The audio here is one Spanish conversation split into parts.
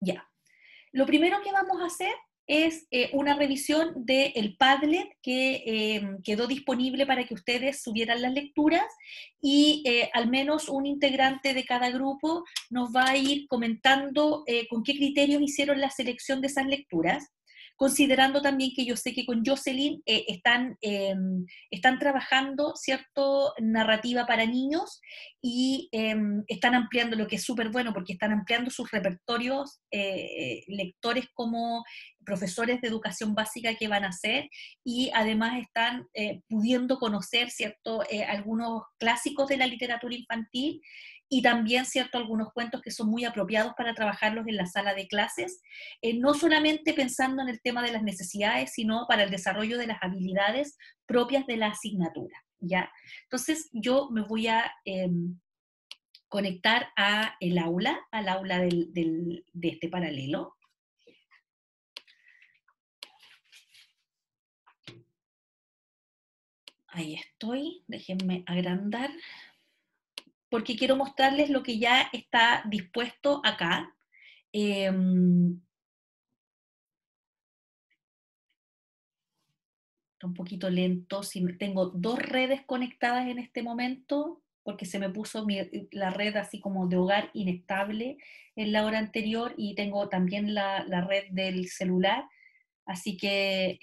Ya. Lo primero que vamos a hacer es una revisión del Padlet que quedó disponible para que ustedes subieran las lecturas y al menos un integrante de cada grupo nos va a ir comentando con qué criterios hicieron la selección de esas lecturas, considerando también que yo sé que con Jocelyn están trabajando, ¿cierto?, narrativa para niños y están ampliando, lo que es súper bueno, porque están ampliando sus repertorios lectores como profesores de educación básica que van a ser, y además están pudiendo conocer, ¿cierto?, algunos clásicos de la literatura infantil, y también, ¿cierto?, algunos cuentos que son muy apropiados para trabajarlos en la sala de clases, no solamente pensando en el tema de las necesidades, sino para el desarrollo de las habilidades propias de la asignatura, ¿ya? Entonces, yo me voy a conectar al aula de este paralelo. Ahí estoy, déjenme agrandar, porque quiero mostrarles lo que ya está dispuesto acá. Está un poquito lento, tengo dos redes conectadas en este momento, porque se me puso la red así como de hogar inestable en la hora anterior, y tengo también la red del celular, así que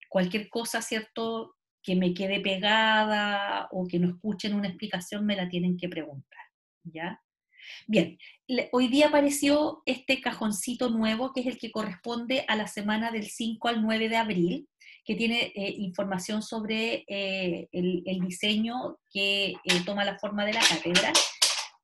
cualquier cosa, ¿cierto?, que me quede pegada o que no escuchen una explicación, me la tienen que preguntar, ¿ya? Bien, hoy día apareció este cajoncito nuevo, que es el que corresponde a la semana del 5 al 9 de abril, que tiene información sobre el diseño que toma la forma de la cátedra,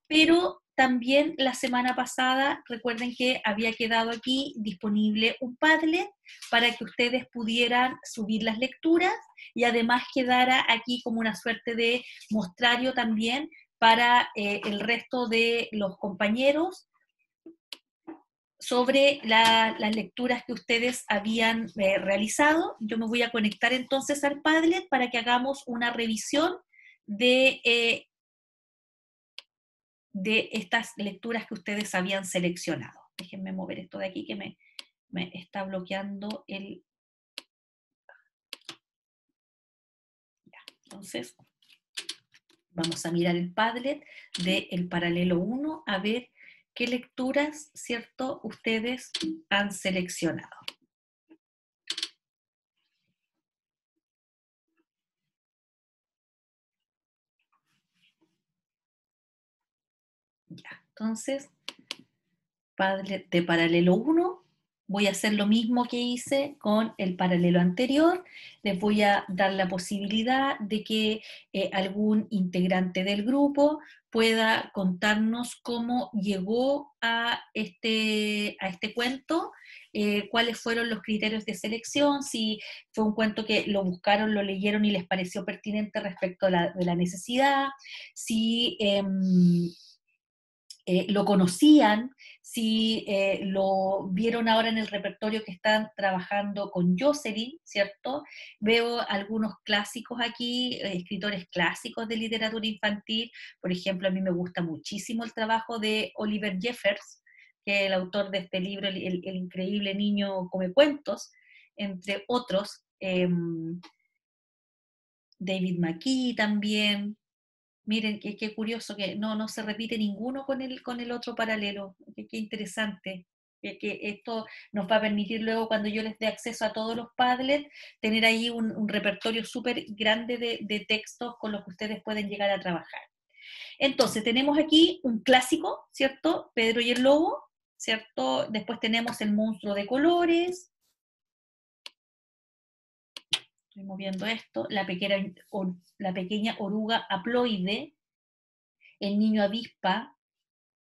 pero también la semana pasada, recuerden que había quedado aquí disponible un Padlet para que ustedes pudieran subir las lecturas, y además quedara aquí como una suerte de mostrario también para el resto de los compañeros sobre las lecturas que ustedes habían realizado. Yo me voy a conectar entonces al Padlet para que hagamos una revisión de estas lecturas que ustedes habían seleccionado. Déjenme mover esto de aquí que me está bloqueando el... Ya, entonces, vamos a mirar el Padlet del paralelo 1 a ver qué lecturas, ¿cierto?, ustedes han seleccionado. Ya, entonces, Padlet de paralelo 1, voy a hacer lo mismo que hice con el paralelo anterior. Les voy a dar la posibilidad de que algún integrante del grupo pueda contarnos cómo llegó a este cuento, cuáles fueron los criterios de selección, si fue un cuento que lo buscaron, lo leyeron y les pareció pertinente respecto a de la necesidad, si lo conocían, si lo vieron ahora en el repertorio que están trabajando con Jocelyn, ¿cierto? Veo algunos clásicos aquí, escritores clásicos de literatura infantil. Por ejemplo, a mí me gusta muchísimo el trabajo de Oliver Jeffers, que es el autor de este libro, el increíble niño come cuentos, entre otros. David McKee también. Miren, qué curioso que no se repite ninguno con el otro paralelo. Qué interesante. Que esto nos va a permitir luego, cuando yo les dé acceso a todos los Padlet, tener ahí un repertorio súper grande de textos con los que ustedes pueden llegar a trabajar. Entonces, tenemos aquí un clásico, ¿cierto? Pedro y el Lobo, ¿cierto? Después tenemos El monstruo de colores. Estoy moviendo esto. La pequeña oruga haploide. El niño avispa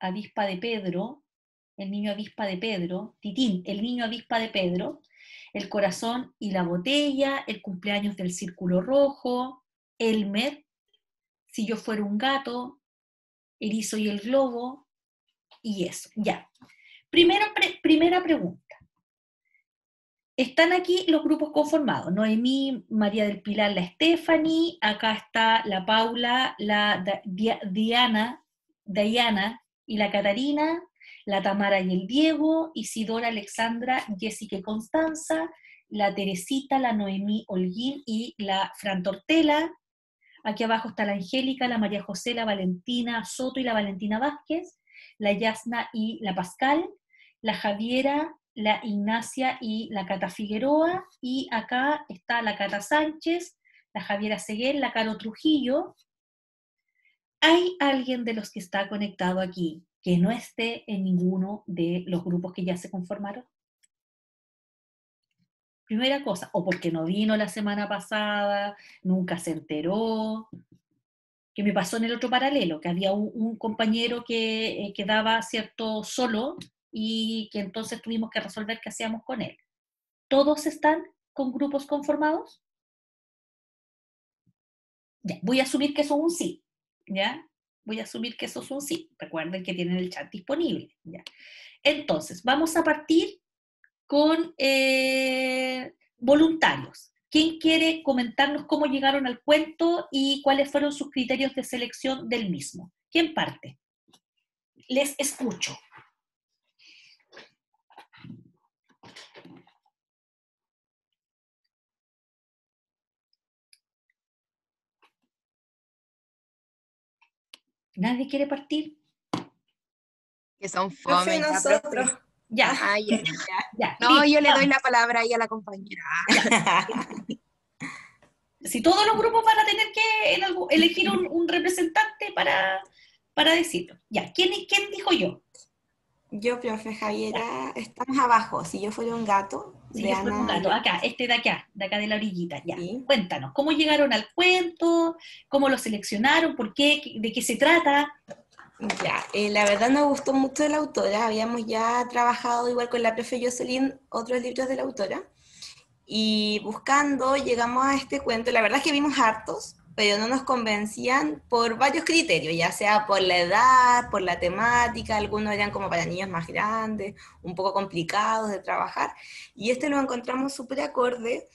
de Pedro, el niño avispa de Pedro, Titín, el niño avispa de Pedro, El corazón y la botella, El cumpleaños del círculo rojo, Elmer, Si yo fuera un gato, Erizo y el globo, y eso, ya. Primera pregunta. Están aquí los grupos conformados: Noemí, María del Pilar, la Stephanie, acá está la Paula, la Diana y la Catarina, la Tamara y el Diego, Isidora, Alexandra, Jessica y Constanza, la Teresita, la Noemí Holguín y la Fran Tortela. Aquí abajo está la Angélica, la María José, la Valentina Soto y la Valentina Vázquez, la Yasna y la Pascal, la Javiera, la Ignacia y la Cata Figueroa, y acá está la Cata Sánchez, la Javiera Seguel, la Caro Trujillo. ¿Hay alguien de los que está conectado aquí que no esté en ninguno de los grupos que ya se conformaron? Primera cosa, o porque no vino la semana pasada, nunca se enteró, que me pasó en el otro paralelo, que había un compañero que quedaba cierto solo y que entonces tuvimos que resolver qué hacíamos con él. ¿Todos están con grupos conformados? Ya, voy a asumir que eso es un sí, ¿ya? Voy a asumir que eso es un sí. Recuerden que tienen el chat disponible, ¿ya? Entonces, vamos a partir con voluntarios. ¿Quién quiere comentarnos cómo llegaron al cuento y cuáles fueron sus criterios de selección del mismo? ¿Quién parte? Les escucho. ¿Nadie quiere partir? Que son Profe, fome ya, nosotros. profe. Ya, Ah, ya, ya. ya. No, Listo, yo le doy vamos. la palabra ahí a la compañera. Si todos los grupos van a tener que elegir un representante para decirlo. Ya, ¿quién dijo yo? Yo, profe Ya. Javiera, estamos abajo. Si yo fuera un gato, Si de yo fuera un Ana gato, y acá, este de acá de la orillita, ya. sí. Cuéntanos, ¿cómo llegaron al cuento? ¿Cómo lo seleccionaron? ¿Por qué? ¿De qué se trata? Ya, la verdad nos gustó mucho de la autora. Habíamos ya trabajado igual con la profe Jocelyn otros libros de la autora. Y buscando llegamos a este cuento. La verdad es que vimos hartos, pero no nos convencían por varios criterios, ya sea por la edad, por la temática, algunos eran como para niños más grandes, un poco complicados de trabajar, y este lo encontramos súper acorde,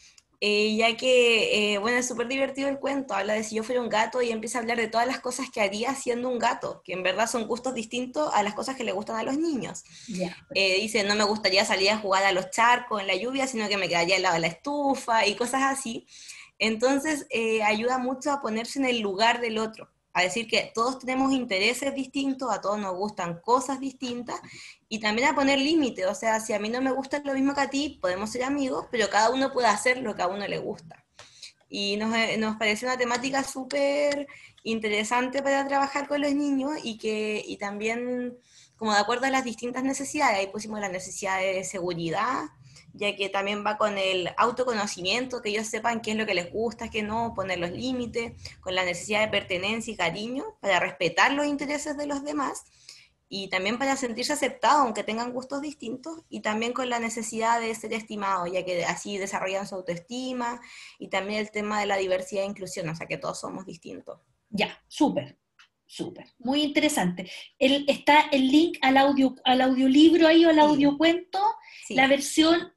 ya que, bueno, es súper divertido el cuento, habla de si yo fuera un gato y empieza a hablar de todas las cosas que haría siendo un gato, que en verdad son gustos distintos a las cosas que le gustan a los niños. Ya. Dice, no me gustaría salir a jugar a los charcos en la lluvia, sino que me quedaría al lado de la estufa y cosas así. Entonces, ayuda mucho a ponerse en el lugar del otro, a decir que todos tenemos intereses distintos, a todos nos gustan cosas distintas, y también a poner límites, o sea, si a mí no me gusta lo mismo que a ti, podemos ser amigos, pero cada uno puede hacer lo que a uno le gusta. Y nos pareció una temática súper interesante para trabajar con los niños y también como de acuerdo a las distintas necesidades. Ahí pusimos la necesidad de seguridad, ya que también va con el autoconocimiento, que ellos sepan qué es lo que les gusta, qué no, poner los límites, con la necesidad de pertenencia y cariño, para respetar los intereses de los demás, y también para sentirse aceptados, aunque tengan gustos distintos, y también con la necesidad de ser estimados, ya que así desarrollan su autoestima, y también el tema de la diversidad e inclusión, o sea que todos somos distintos. Ya, súper, súper. Muy interesante. Está el link al audiolibro ahí o al Sí, audiocuento. La sí. versión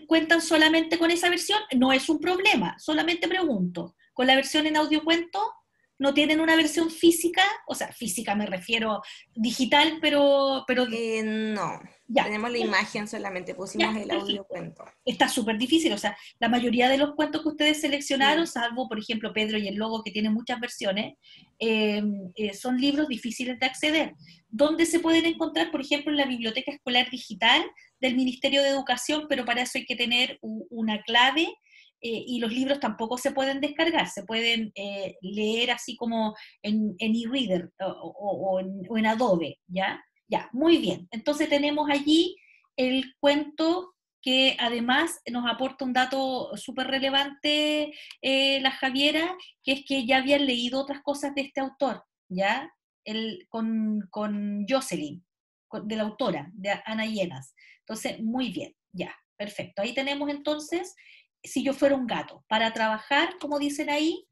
¿cuentan solamente con esa versión? No es un problema, solamente pregunto. ¿Con la versión en audiocuento? ¿No tienen una versión física? O sea, física me refiero digital, pero No, ya, tenemos la imagen solamente, pusimos ya, el perfecto. audio cuento. Está súper difícil, o sea, la mayoría de los cuentos que ustedes seleccionaron, Sí. salvo por ejemplo Pedro y el Lobo, que tienen muchas versiones, son libros difíciles de acceder. ¿Dónde se pueden encontrar? Por ejemplo, en la Biblioteca Escolar Digital del Ministerio de Educación, pero para eso hay que tener una clave, y los libros tampoco se pueden descargar, se pueden leer así como en e-reader o en Adobe, ¿ya? Ya, muy bien. Entonces tenemos allí el cuento que además nos aporta un dato súper relevante, la Javiera, que es que ya habían leído otras cosas de este autor, ¿ya? Con Jocelyn, de la autora, de Ana Llenas. Entonces, muy bien, ya, perfecto. Ahí tenemos entonces, si yo fuera un gato, para trabajar, como dicen ahí,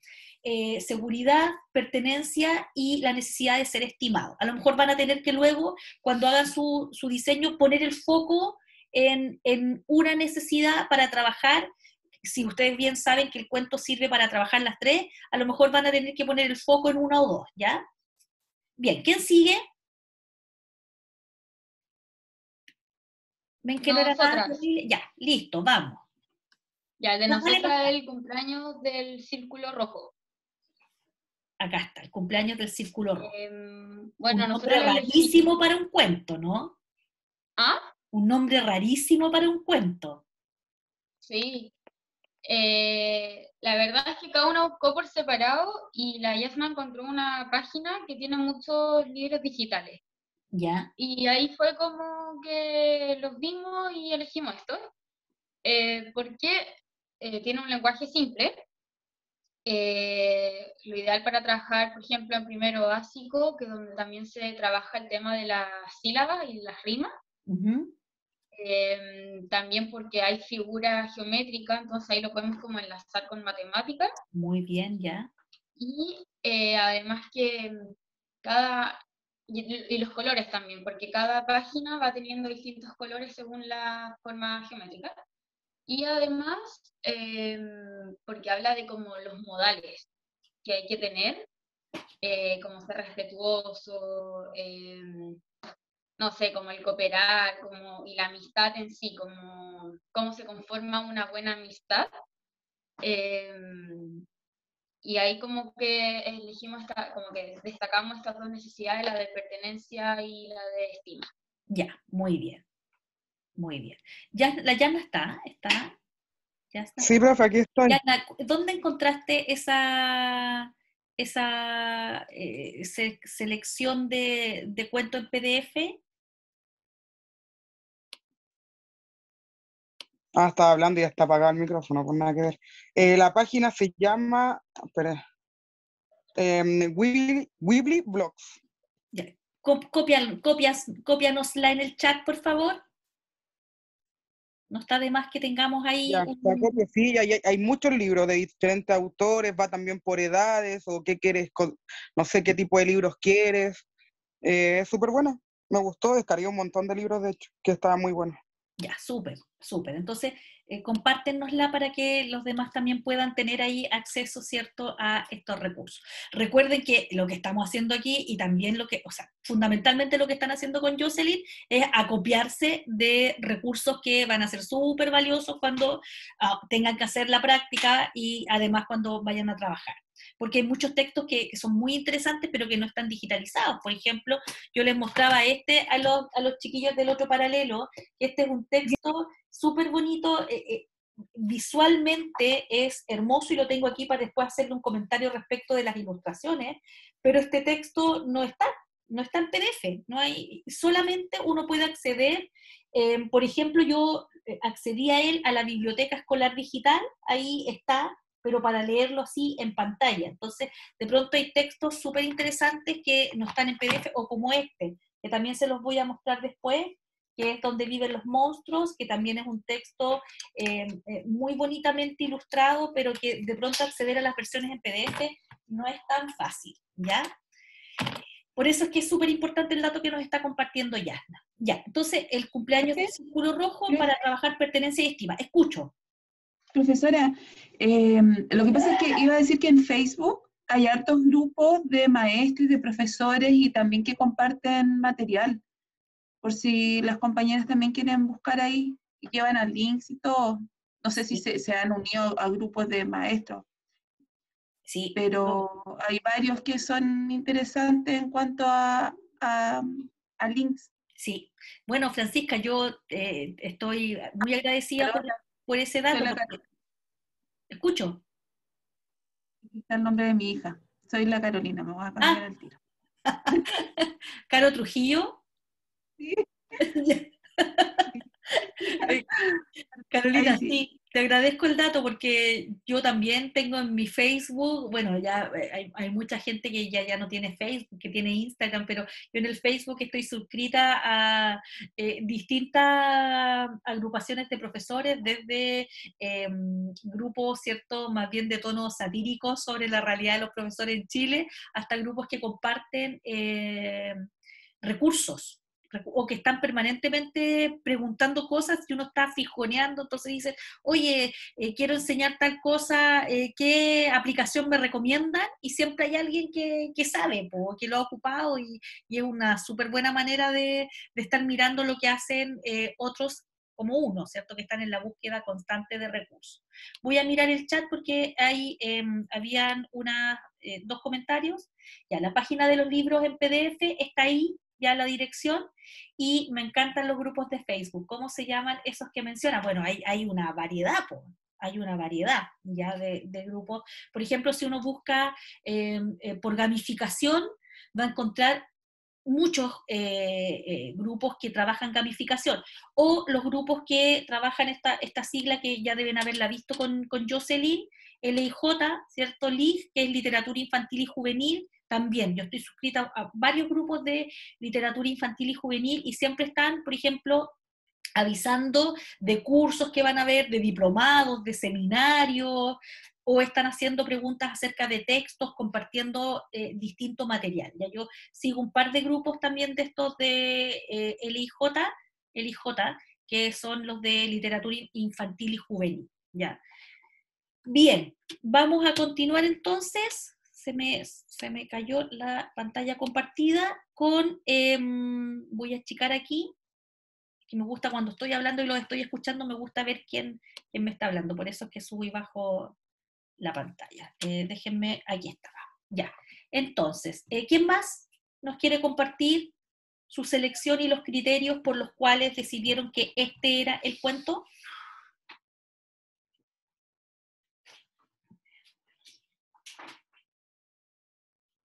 seguridad, pertenencia y la necesidad de ser estimado. A lo mejor van a tener que luego, cuando hagan su diseño, poner el foco en una necesidad para trabajar. Si ustedes bien saben que el cuento sirve para trabajar las tres, a lo mejor van a tener que poner el foco en una o dos, ¿ya? Bien, ¿quién sigue? ven que no era nada Nosotras. terrible. Ya, listo, vamos. Ya, de ¿Cuál es nosotras el cumpleaños del Círculo Rojo. Acá está, el cumpleaños del Círculo Rojo. Bueno, Un nosotros nombre lo elegimos. rarísimo para un cuento, ¿no? ¿Ah? Un nombre rarísimo para un cuento. Sí. La verdad es que cada uno buscó por separado y la Yasna encontró una página que tiene muchos libros digitales. ¿Ya? Y ahí fue como que los vimos y elegimos esto. Porque tiene un lenguaje simple. Lo ideal para trabajar, por ejemplo, en primero básico, que es donde también se trabaja el tema de las sílabas y las rimas. Ujú. También porque hay figuras geométricas, entonces ahí lo podemos como enlazar con matemáticas. Muy bien, ya. Y además que cada... Y los colores también, porque cada página va teniendo distintos colores según la forma geométrica. Y además, porque habla de como los modales que hay que tener, como ser respetuoso, no sé, como el cooperar, como, y la amistad en sí, como cómo se conforma una buena amistad. Y ahí como que elegimos, como que destacamos estas dos necesidades, la de pertenencia y la de estima. Ya, muy bien. Muy bien. Ya, la Yana está. Ya está. Sí, profe, aquí estoy. Yana, ¿dónde encontraste esa selección de cuento en PDF? Ah, estaba hablando y ya está apagado el micrófono, por nada que ver. La página se llama, espera, Weebly Blogs. Ya. Cópianosla en el chat, por favor. No está de más que tengamos ahí Ya, la copia, sí, hay muchos libros de diferentes autores, va también por edades, o qué quieres, no sé qué tipo de libros quieres. Es súper bueno, me gustó, descargué un montón de libros, de hecho, que estaba muy bueno. Ya, súper, súper. Entonces, compártenosla para que los demás también puedan tener ahí acceso, ¿cierto?, a estos recursos. Recuerden que lo que estamos haciendo aquí y también o sea, fundamentalmente lo que están haciendo con Jocelyn es acopiarse de recursos que van a ser súper valiosos cuando tengan que hacer la práctica y además cuando vayan a trabajar. Porque hay muchos textos que son muy interesantes pero que no están digitalizados. Por ejemplo, yo les mostraba a los chiquillos del otro paralelo. Este es un texto súper bonito, visualmente es hermoso y lo tengo aquí para después hacerle un comentario respecto de las ilustraciones, pero este texto no está en PDF, no hay, solamente uno puede acceder, por ejemplo, yo accedí a él a la biblioteca escolar digital, ahí está, pero para leerlo así en pantalla. Entonces, de pronto hay textos súper interesantes que no están en PDF, o como este, que también se los voy a mostrar después, que es Donde viven los monstruos, que también es un texto muy bonitamente ilustrado, pero que de pronto acceder a las versiones en PDF no es tan fácil, ¿ya? Por eso es que es súper importante el dato que nos está compartiendo Yasna. Ya, entonces, el cumpleaños del Círculo Rojo para trabajar pertenencia y estima. Escucho. Profesora, lo que pasa es que iba a decir que en Facebook hay hartos grupos de maestros y de profesores y también que comparten material, por si las compañeras también quieren buscar ahí y llevan a links y todo. No sé si se han unido a grupos de maestros, Sí, pero hay varios que son interesantes en cuanto a links. sí. Bueno, Francisca, yo estoy muy agradecida por ese dato. Escucho. Está el nombre de mi hija. Soy la Carolina, me voy a cambiar el tiro. Caro Trujillo. Sí. Carolina, sí. sí, te agradezco el dato porque yo también tengo en mi Facebook, bueno, ya hay mucha gente que ya no tiene Facebook, que tiene Instagram, pero yo en el Facebook estoy suscrita a distintas agrupaciones de profesores, desde grupos, ¿cierto?, más bien de tono satírico sobre la realidad de los profesores en Chile, hasta grupos que comparten recursos o que están permanentemente preguntando cosas y uno está fijoneando, entonces dice, oye, quiero enseñar tal cosa, ¿qué aplicación me recomiendan? Y siempre hay alguien que sabe, que lo ha ocupado y es una súper buena manera de estar mirando lo que hacen otros como uno, ¿cierto? Que están en la búsqueda constante de recursos. Voy a mirar el chat porque ahí habían dos comentarios. Ya, la página de los libros en PDF está ahí, ya la dirección, y me encantan los grupos de Facebook. ¿Cómo se llaman esos que mencionan? Bueno, hay una variedad, po. Hay una variedad ya de grupos. Por ejemplo, si uno busca por gamificación, va a encontrar muchos grupos que trabajan gamificación, o los grupos que trabajan esta sigla que ya deben haberla visto con Jocelyn, LIJ, ¿cierto? LIJ, que es Literatura Infantil y Juvenil. También, yo estoy suscrita a varios grupos de literatura infantil y juvenil y siempre están, por ejemplo, avisando de cursos que van a haber, de diplomados, de seminarios, o están haciendo preguntas acerca de textos, compartiendo distinto material. Ya yo sigo un par de grupos también de estos de LIJ, que son los de literatura infantil y juvenil. Ya. Bien, vamos a continuar entonces. Se me cayó la pantalla compartida con, voy a achicar aquí, que me gusta cuando estoy hablando y los estoy escuchando, me gusta ver quién me está hablando, por eso es que subo y bajo la pantalla. Déjenme, aquí estaba, ya. Entonces, ¿quién más nos quiere compartir su selección y los criterios por los cuales decidieron que este era el cuento?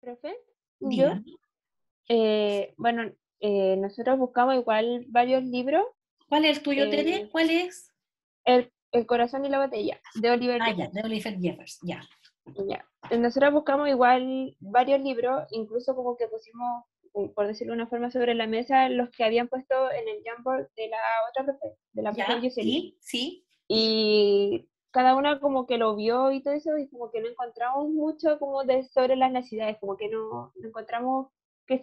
Profe, yo, Díganme. bueno, nosotros buscamos igual varios libros. ¿Cuál es el tuyo, Tere? ¿Cuál es? El corazón y la botella, de Oliver Ya, Jeffers. de Oliver Jeffers, ya. Ya. Nosotros buscamos igual varios libros, incluso como que pusimos, por decirlo de una forma, sobre la mesa los que habían puesto en el Jamboard de la otra profe, de la profe Ya, Jocelyn. sí. Y cada una como que lo vio y todo eso, y como que no encontramos mucho como sobre las necesidades, como que no encontramos que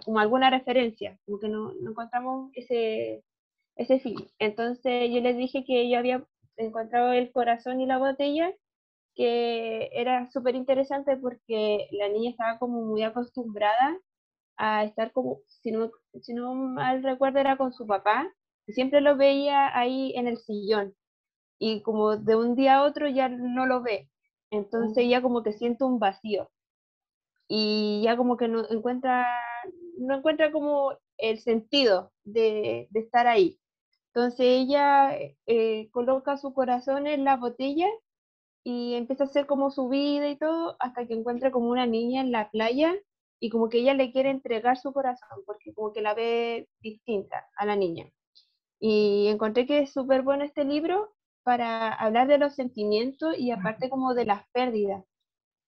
como alguna referencia, como que no encontramos ese fin. Entonces yo les dije que yo había encontrado El corazón y la botella, que era súper interesante porque la niña estaba como muy acostumbrada a estar como, si no mal recuerdo, era con su papá, y siempre lo veía ahí en el sillón, y como de un día a otro ya no lo ve, entonces ya como que siente un vacío, y ya como que no encuentra como el sentido de estar ahí. Entonces ella coloca su corazón en la botella y empieza a hacer como su vida y todo, hasta que encuentra como una niña en la playa y como que ella le quiere entregar su corazón, porque como que la ve distinta a la niña. Y encontré que es súper bueno este libro para hablar de los sentimientos y aparte como de las pérdidas.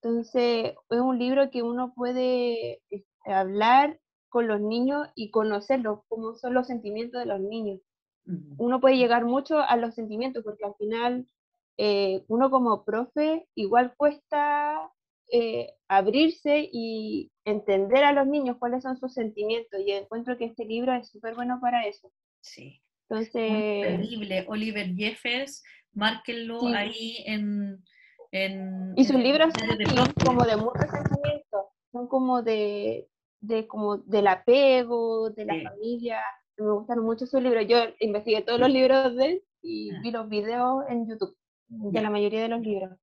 Entonces es un libro que uno puede hablar con los niños y conocerlos, cómo son los sentimientos de los niños. Uno puede llegar mucho a los sentimientos, porque al final uno como profe igual cuesta abrirse y entender a los niños cuáles son sus sentimientos, y encuentro que este libro es súper bueno para eso. Sí. Entonces, Increíble, Oliver Jeffers, márquenlo sí. Ahí Y sus libros son son como de muchos sentimientos, son como como del apego, de la familia. Me gustaron mucho sus libros. Yo investigué todos los libros de él y vi los videos en YouTube de la mayoría de los libros.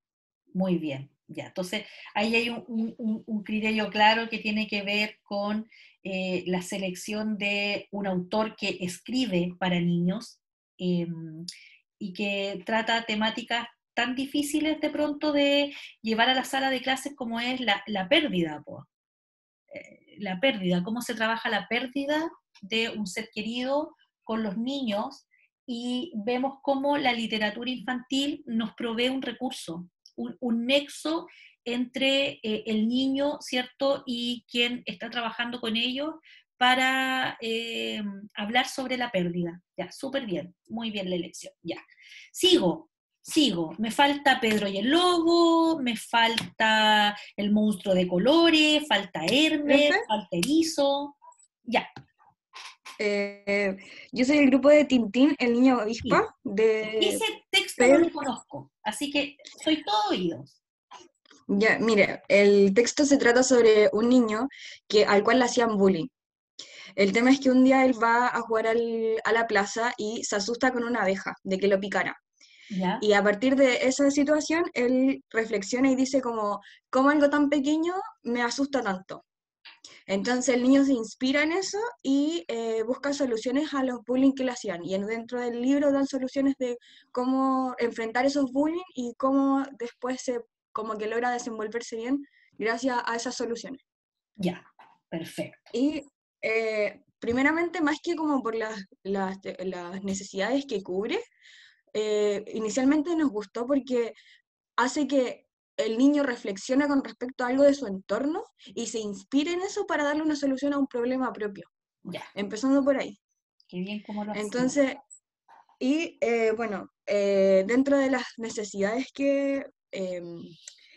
Muy bien, ya. Entonces, ahí hay un criterio claro que tiene que ver con la selección de un autor que escribe para niños y que trata temáticas tan difíciles de pronto de llevar a la sala de clases como es la pérdida, la pérdida, cómo se trabaja la pérdida de un ser querido con los niños, y vemos cómo la literatura infantil nos provee un recurso, un nexo entre el niño, ¿cierto?, y quien está trabajando con ellos para hablar sobre la pérdida. Ya, súper bien, muy bien la elección. Ya, sigo. Me falta Pedro y el Lobo, me falta El monstruo de colores, falta Hermes, ¿Profe? falta Erizo. Ya. Yo soy del grupo de Tintín, el niño avispa. Ese texto no lo conozco, así que soy todo oídos. Ya, mire, el texto se trata sobre un niño al cual le hacían bullying. El tema es que un día él va a jugar a la plaza y se asusta con una abeja, de que lo picara. ¿Ya? Y a partir de esa situación, él reflexiona y dice como, ¿cómo algo tan pequeño me asusta tanto? Entonces el niño se inspira en eso y busca soluciones a los bullying que le hacían. Y dentro del libro dan soluciones de cómo enfrentar esos bullying y cómo después como que logra desenvolverse bien gracias a esas soluciones. Ya, perfecto. Y primeramente, más que como por las necesidades que cubre, inicialmente nos gustó porque hace que el niño reflexione con respecto a algo de su entorno y se inspire en eso para darle una solución a un problema propio, Ya, empezando por ahí. qué bien cómo lo hacía. Entonces, y bueno, dentro de las necesidades que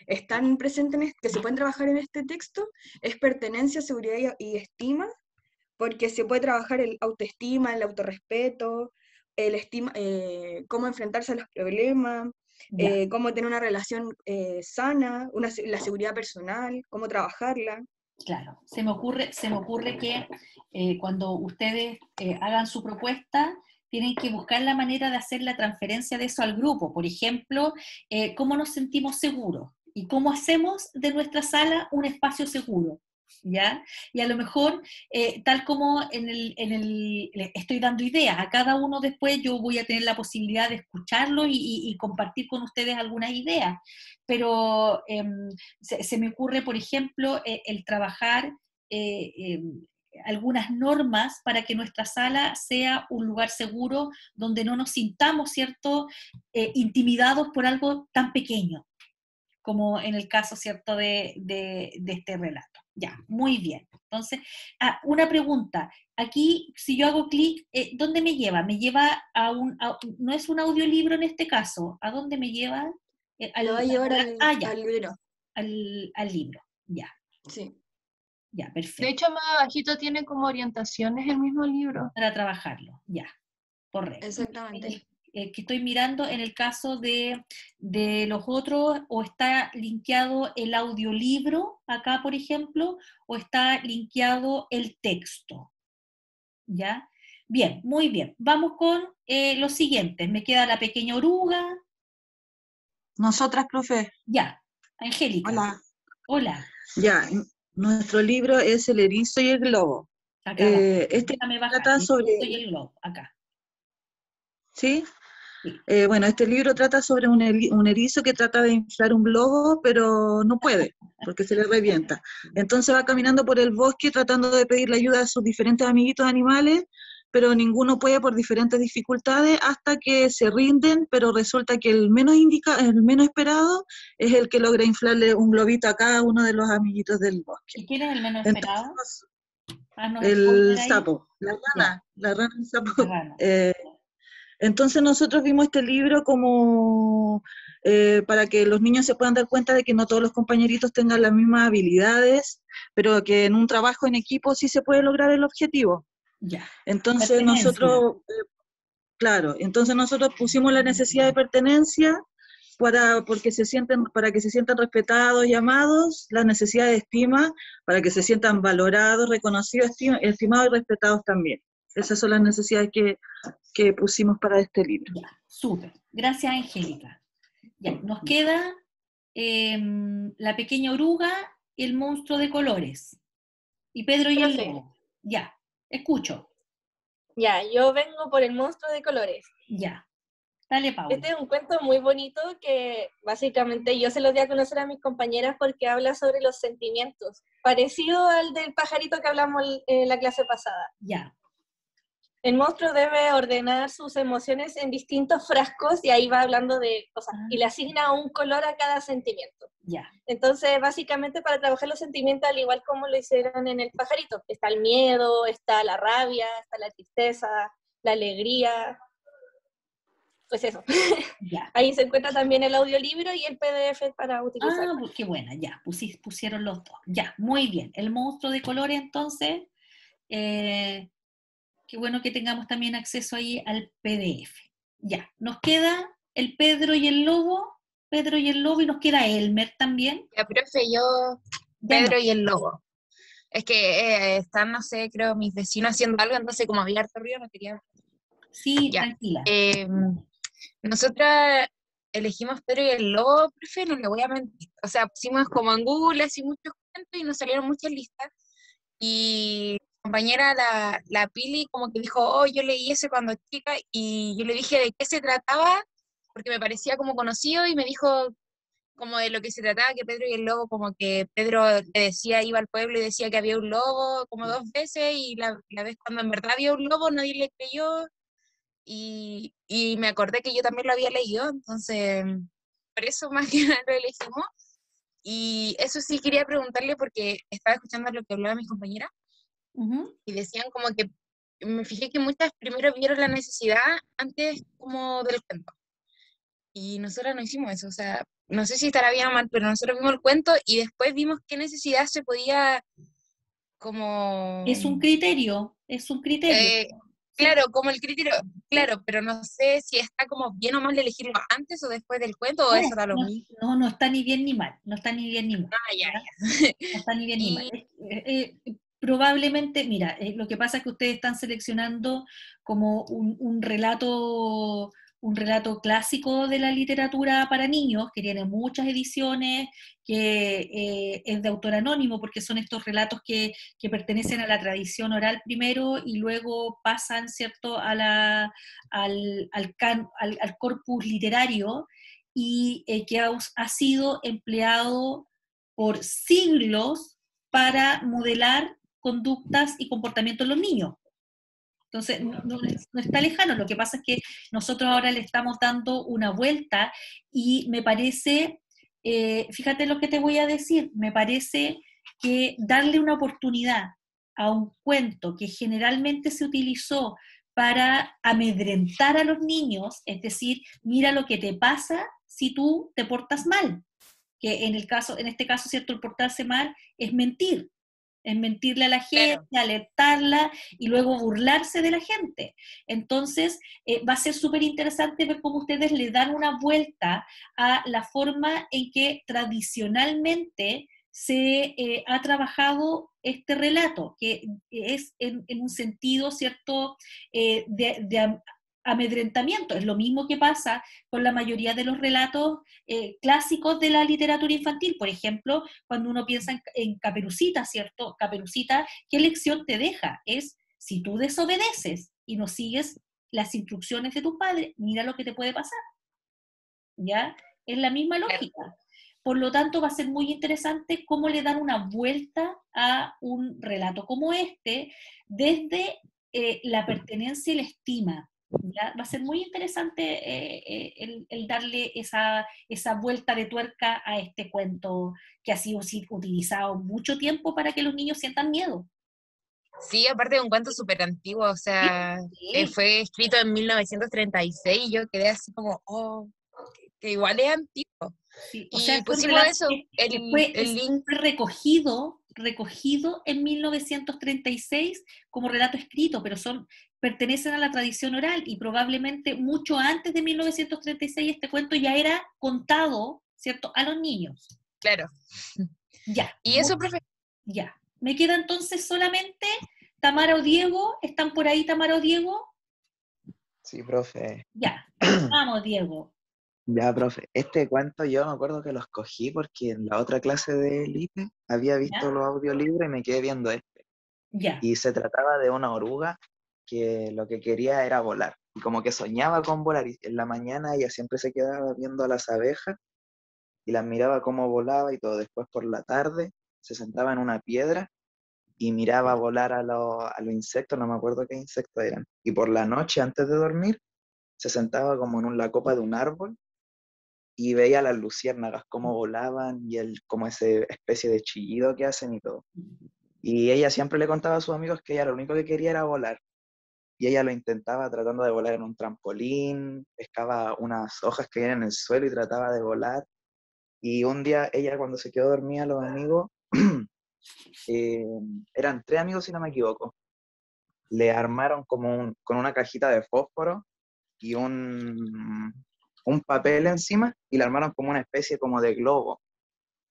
están presentes, que se pueden trabajar en este texto, es pertenencia, seguridad y estima, porque se puede trabajar el autoestima, el autorrespeto, cómo enfrentarse a los problemas, Ya, cómo tener una relación sana, la seguridad personal, cómo trabajarla. claro. Se me ocurre que cuando ustedes hagan su propuesta, tienen que buscar la manera de hacer la transferencia de eso al grupo. Por ejemplo, cómo nos sentimos seguros y cómo hacemos de nuestra sala un espacio seguro. ¿Ya? Y a lo mejor, tal como le estoy dando ideas, a cada uno después yo voy a tener la posibilidad de escucharlo y compartir con ustedes algunas ideas, pero se me ocurre, por ejemplo, el trabajar algunas normas para que nuestra sala sea un lugar seguro donde no nos sintamos, ¿cierto?, intimidados por algo tan pequeño, como en el caso, ¿cierto?, de este relato. Ya, muy bien. Entonces, una pregunta. Aquí, si yo hago clic, ¿dónde me lleva? ¿Me lleva no es un audiolibro en este caso? ¿A dónde me lleva? Lo va a llevar Ya, al libro. al libro. Ya, Sí, ya, De perfecto. hecho, más abajito tiene como orientaciones el mismo libro. Para trabajarlo, ya, correcto. exactamente. Que estoy mirando en el caso de los otros, o está linkeado el audiolibro acá, por ejemplo, o está linkeado el texto, ¿ya? Bien, muy bien. Vamos con los siguientes. Me queda la pequeña oruga. Nosotras, profe, Ya, Angélica. hola. Hola. Ya, nuestro libro es El erizo y el globo. Acá abajo. Este Déjame bajar. trata sobre, Estoy el globo, acá. ¿sí? Sí. Bueno, este libro trata sobre un erizo que trata de inflar un globo, pero no puede, porque se le revienta. Entonces va caminando por el bosque tratando de pedirle ayuda a sus diferentes amiguitos animales, pero ninguno puede por diferentes dificultades hasta que se rinden, pero resulta que el menos esperado es el que logra inflarle un globito a cada uno de los amiguitos del bosque. ¿Y quién es el menos Entonces, esperado? ¿No el ahí? sapo, Ya, la rana, el sapo. la rana. Entonces nosotros vimos este libro como para que los niños se puedan dar cuenta de que no todos los compañeritos tengan las mismas habilidades, pero que en un trabajo en equipo sí se puede lograr el objetivo. Ya. Entonces Pertenencia. nosotros, claro, entonces nosotros pusimos la necesidad de pertenencia para que se sientan respetados y amados, la necesidad de estima para que se sientan valorados, reconocidos, estimados y respetados también. Esas son las necesidades que pusimos para este libro. Ya, súper. Gracias, Angélica. Ya, nos queda la pequeña oruga, el monstruo de colores. Y Pedro y el Profe. lobo. Ya, escucho. Ya, yo vengo por el monstruo de colores. Ya. Dale, Paula. Este es un cuento muy bonito que básicamente yo se lo di a conocer a mis compañeras porque habla sobre los sentimientos, parecido al del pajarito que hablamos en la clase pasada. Ya. El monstruo debe ordenar sus emociones en distintos frascos y ahí va hablando de cosas y le asigna un color a cada sentimiento. Ya. Entonces, básicamente para trabajar los sentimientos, al igual como lo hicieron en el pajarito, está el miedo, está la rabia, está la tristeza, la alegría, pues eso. Ya. Ahí se encuentra también el audiolibro y el PDF para utilizar. Ah, pues qué buena, ya. Pusieron los dos. Ya, muy bien. El monstruo de colores, entonces, qué bueno que tengamos también acceso ahí al PDF. Ya, nos queda el Pedro y el lobo, y nos queda Elmer también. Ya, profe, yo, Ya Pedro no. y el lobo. Es que están, no sé, creo, mis vecinos haciendo algo, entonces como había harto ruido, no quería... Sí, Ya. tranquila. Nosotras elegimos Pedro y el Lobo, profe, no le voy a mentir. O sea, pusimos como en Google así muchos cuentos y nos salieron muchas listas. Y mi compañera, la Pili, como que dijo, oh, yo leí ese cuando chica, y yo le dije de qué se trataba, porque me parecía como conocido, y me dijo como de lo que se trataba, que Pedro y el Lobo, como que Pedro le decía, iba al pueblo y decía que había un lobo como 2 veces, y la vez cuando en verdad había un lobo nadie le creyó, y me acordé que yo también lo había leído, entonces por eso más que nada lo elegimos. Y eso sí quería preguntarle porque estaba escuchando lo que hablaba mis compañeras Ujú. y decían como que me fijé que muchas primero vieron la necesidad antes como del cuento. Y nosotros no hicimos eso, o sea, no sé si estará bien o mal, pero nosotros vimos el cuento y después vimos qué necesidad se podía como... Es un criterio, eh, ¿cierto? claro, como el criterio, claro, pero no sé si está como bien o mal elegirlo antes o después del cuento o eso No, da lo no, mismo. no está ni bien ni mal, no está ni bien ni mal. Ah, ya, ¿Ya? ya. No está ni bien ni mal. Y Probablemente, mira, lo que pasa es que ustedes están seleccionando como un relato clásico de la literatura para niños, que tiene muchas ediciones, que es de autor anónimo, porque son estos relatos que pertenecen a la tradición oral primero y luego pasan, ¿cierto?, al corpus literario, y que ha sido empleado por siglos para modelar conductas y comportamientos en los niños. Entonces, no está lejano, lo que pasa es que nosotros ahora le estamos dando una vuelta y me parece, fíjate lo que te voy a decir, me parece que darle una oportunidad a un cuento que generalmente se utilizó para amedrentar a los niños, es decir, mira lo que te pasa si tú te portas mal, que en este caso, ¿cierto? El portarse mal es mentirle a la gente, claro, alertarla y luego burlarse de la gente. Entonces, va a ser súper interesante ver cómo ustedes le dan una vuelta a la forma en que tradicionalmente se ha trabajado este relato, que es en un sentido, ¿cierto?, de amedrentamiento. Es lo mismo que pasa con la mayoría de los relatos clásicos de la literatura infantil. Por ejemplo, cuando uno piensa en Caperucita, ¿cierto? Caperucita, ¿qué lección te deja? Es, si tú desobedeces y no sigues las instrucciones de tu padre, mira lo que te puede pasar, ¿ya? Es la misma claro. lógica. Por lo tanto, va a ser muy interesante cómo le dan una vuelta a un relato como este desde la pertenencia y la estima. ¿Ya? Va a ser muy interesante el darle esa vuelta de tuerca a este cuento que ha sido utilizado mucho tiempo para que los niños sientan miedo. Sí, aparte de un cuento súper antiguo, o Sí, sea, sí, fue escrito en 1936 y yo quedé así como, oh, que igual es antiguo. sí. O sea, Y es un pusimos relato eso, el fue link, recogido en 1936 como relato escrito, pero pertenecen a la tradición oral y probablemente mucho antes de 1936 este cuento ya era contado, ¿cierto?, a los niños. claro. Ya, Y eso, profe, ya. Me queda entonces solamente Tamara o Diego. ¿Están por ahí Tamara o Diego? Sí, profe. Ya. Vamos, Diego. Ya, profe. Este cuento yo me acuerdo que lo escogí porque en la otra clase de LIPE había visto Ya, los audiolibros y me quedé viendo este. ya. Y se trataba de una oruga que lo que quería era volar. Y como que soñaba con volar. Y en la mañana ella siempre se quedaba viendo a las abejas y las miraba cómo volaba y todo. Después por la tarde se sentaba en una piedra y miraba volar a los insectos, no me acuerdo qué insectos eran. Y por la noche, antes de dormir, se sentaba como en la copa de un árbol y veía las luciérnagas cómo volaban y como esa especie de chillido que hacen y todo. Y ella siempre le contaba a sus amigos que ella lo único que quería era volar. Y ella lo intentaba tratando de volar en un trampolín, pescaba unas hojas que había en el suelo y trataba de volar. Y un día ella cuando se quedó dormida, los amigos, eh, eran 3 amigos si no me equivoco, le armaron como con una cajita de fósforo y un papel encima y le armaron como una especie como de globo.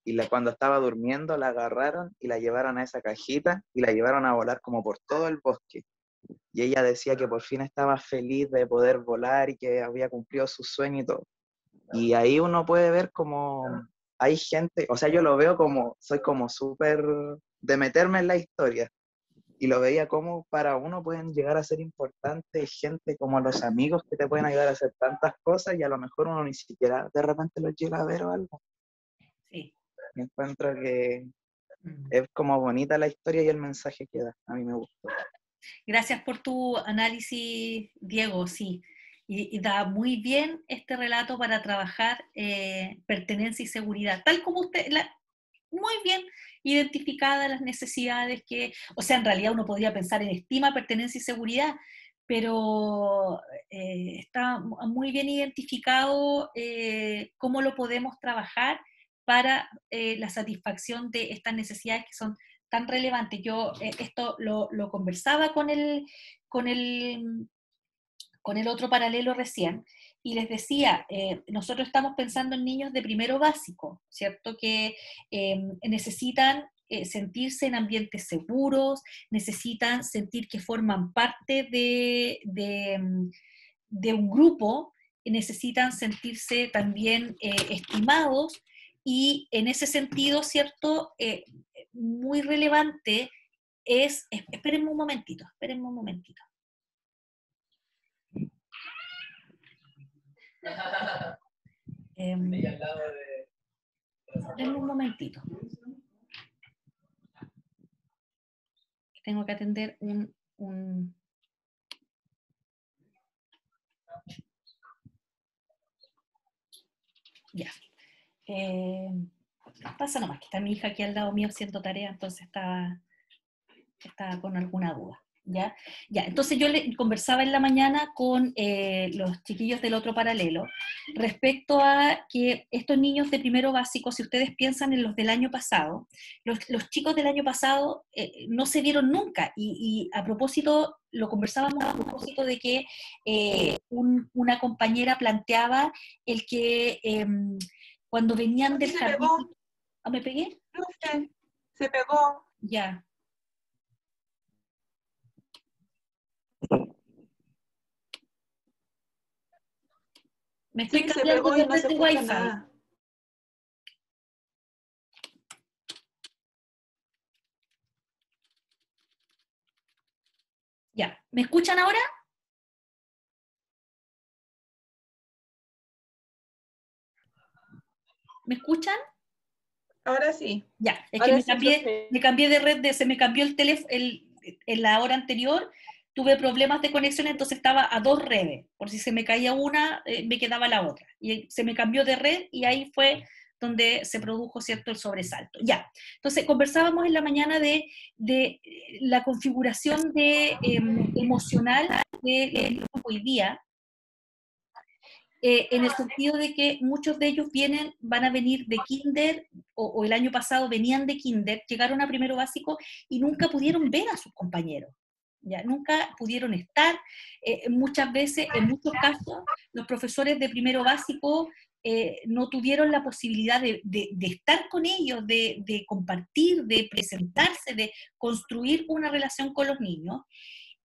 y cuando estaba durmiendo la agarraron y la llevaron a esa cajita y la llevaron a volar como por todo el bosque. Y ella decía que por fin estaba feliz de poder volar y que había cumplido su sueño y todo. Y ahí uno puede ver como hay gente, o sea, yo lo veo como, soy como súper de meterme en la historia. Y lo veía como para uno pueden llegar a ser importantes gente como los amigos que te pueden ayudar a hacer tantas cosas y a lo mejor uno ni siquiera de repente los llega a ver o algo. Sí. Me encuentro que es como bonita la historia y el mensaje que da. A mí me gustó. Gracias por tu análisis, Diego, sí. Y da muy bien este relato para trabajar pertenencia y seguridad, tal como usted, muy bien identificadas las necesidades que, o sea, en realidad uno podría pensar en estima, pertenencia y seguridad, pero está muy bien identificado cómo lo podemos trabajar para la satisfacción de estas necesidades que son tan relevantes. Yo esto lo conversaba con el otro paralelo recién, y les decía, nosotros estamos pensando en niños de primero básico, ¿cierto? Que necesitan sentirse en ambientes seguros, necesitan sentir que forman parte de un grupo, necesitan sentirse también estimados, y en ese sentido, ¿cierto? Muy relevante es, espérenme un momentito. Denme un momentito. Tengo que atender un... Ya. Pasa nomás, que está mi hija aquí al lado mío haciendo tarea, entonces está con alguna duda. ¿Ya? Entonces yo le conversaba en la mañana con los chiquillos del otro paralelo respecto a que estos niños de primero básico, si ustedes piensan en los del año pasado, los chicos del año pasado no se vieron nunca, y a propósito, lo conversábamos a propósito de que una compañera planteaba el que cuando venían del jardín... ¿Ah, me pegué? Se pegó. Ya. Me estoy cambiando de red de Wi-Fi. Ya, ¿me escuchan ahora? ¿Me escuchan? Ahora sí. Ya, es Ahora que me cambié de red, se me cambió el teléfono, en la hora anterior tuve problemas de conexión, entonces estaba a dos redes, por si se me caía una, me quedaba la otra, y se me cambió de red, y ahí fue donde se produjo, ¿cierto?, el sobresalto. Ya, entonces conversábamos en la mañana de la configuración emocional de hoy día, en el sentido de que muchos de ellos van a venir de kinder, o el año pasado venían de kinder, llegaron a primero básico y nunca pudieron ver a sus compañeros, ¿ya? Nunca pudieron estar, muchas veces, en muchos casos, los profesores de primero básico no tuvieron la posibilidad de estar con ellos, de compartir, de presentarse, de construir una relación con los niños,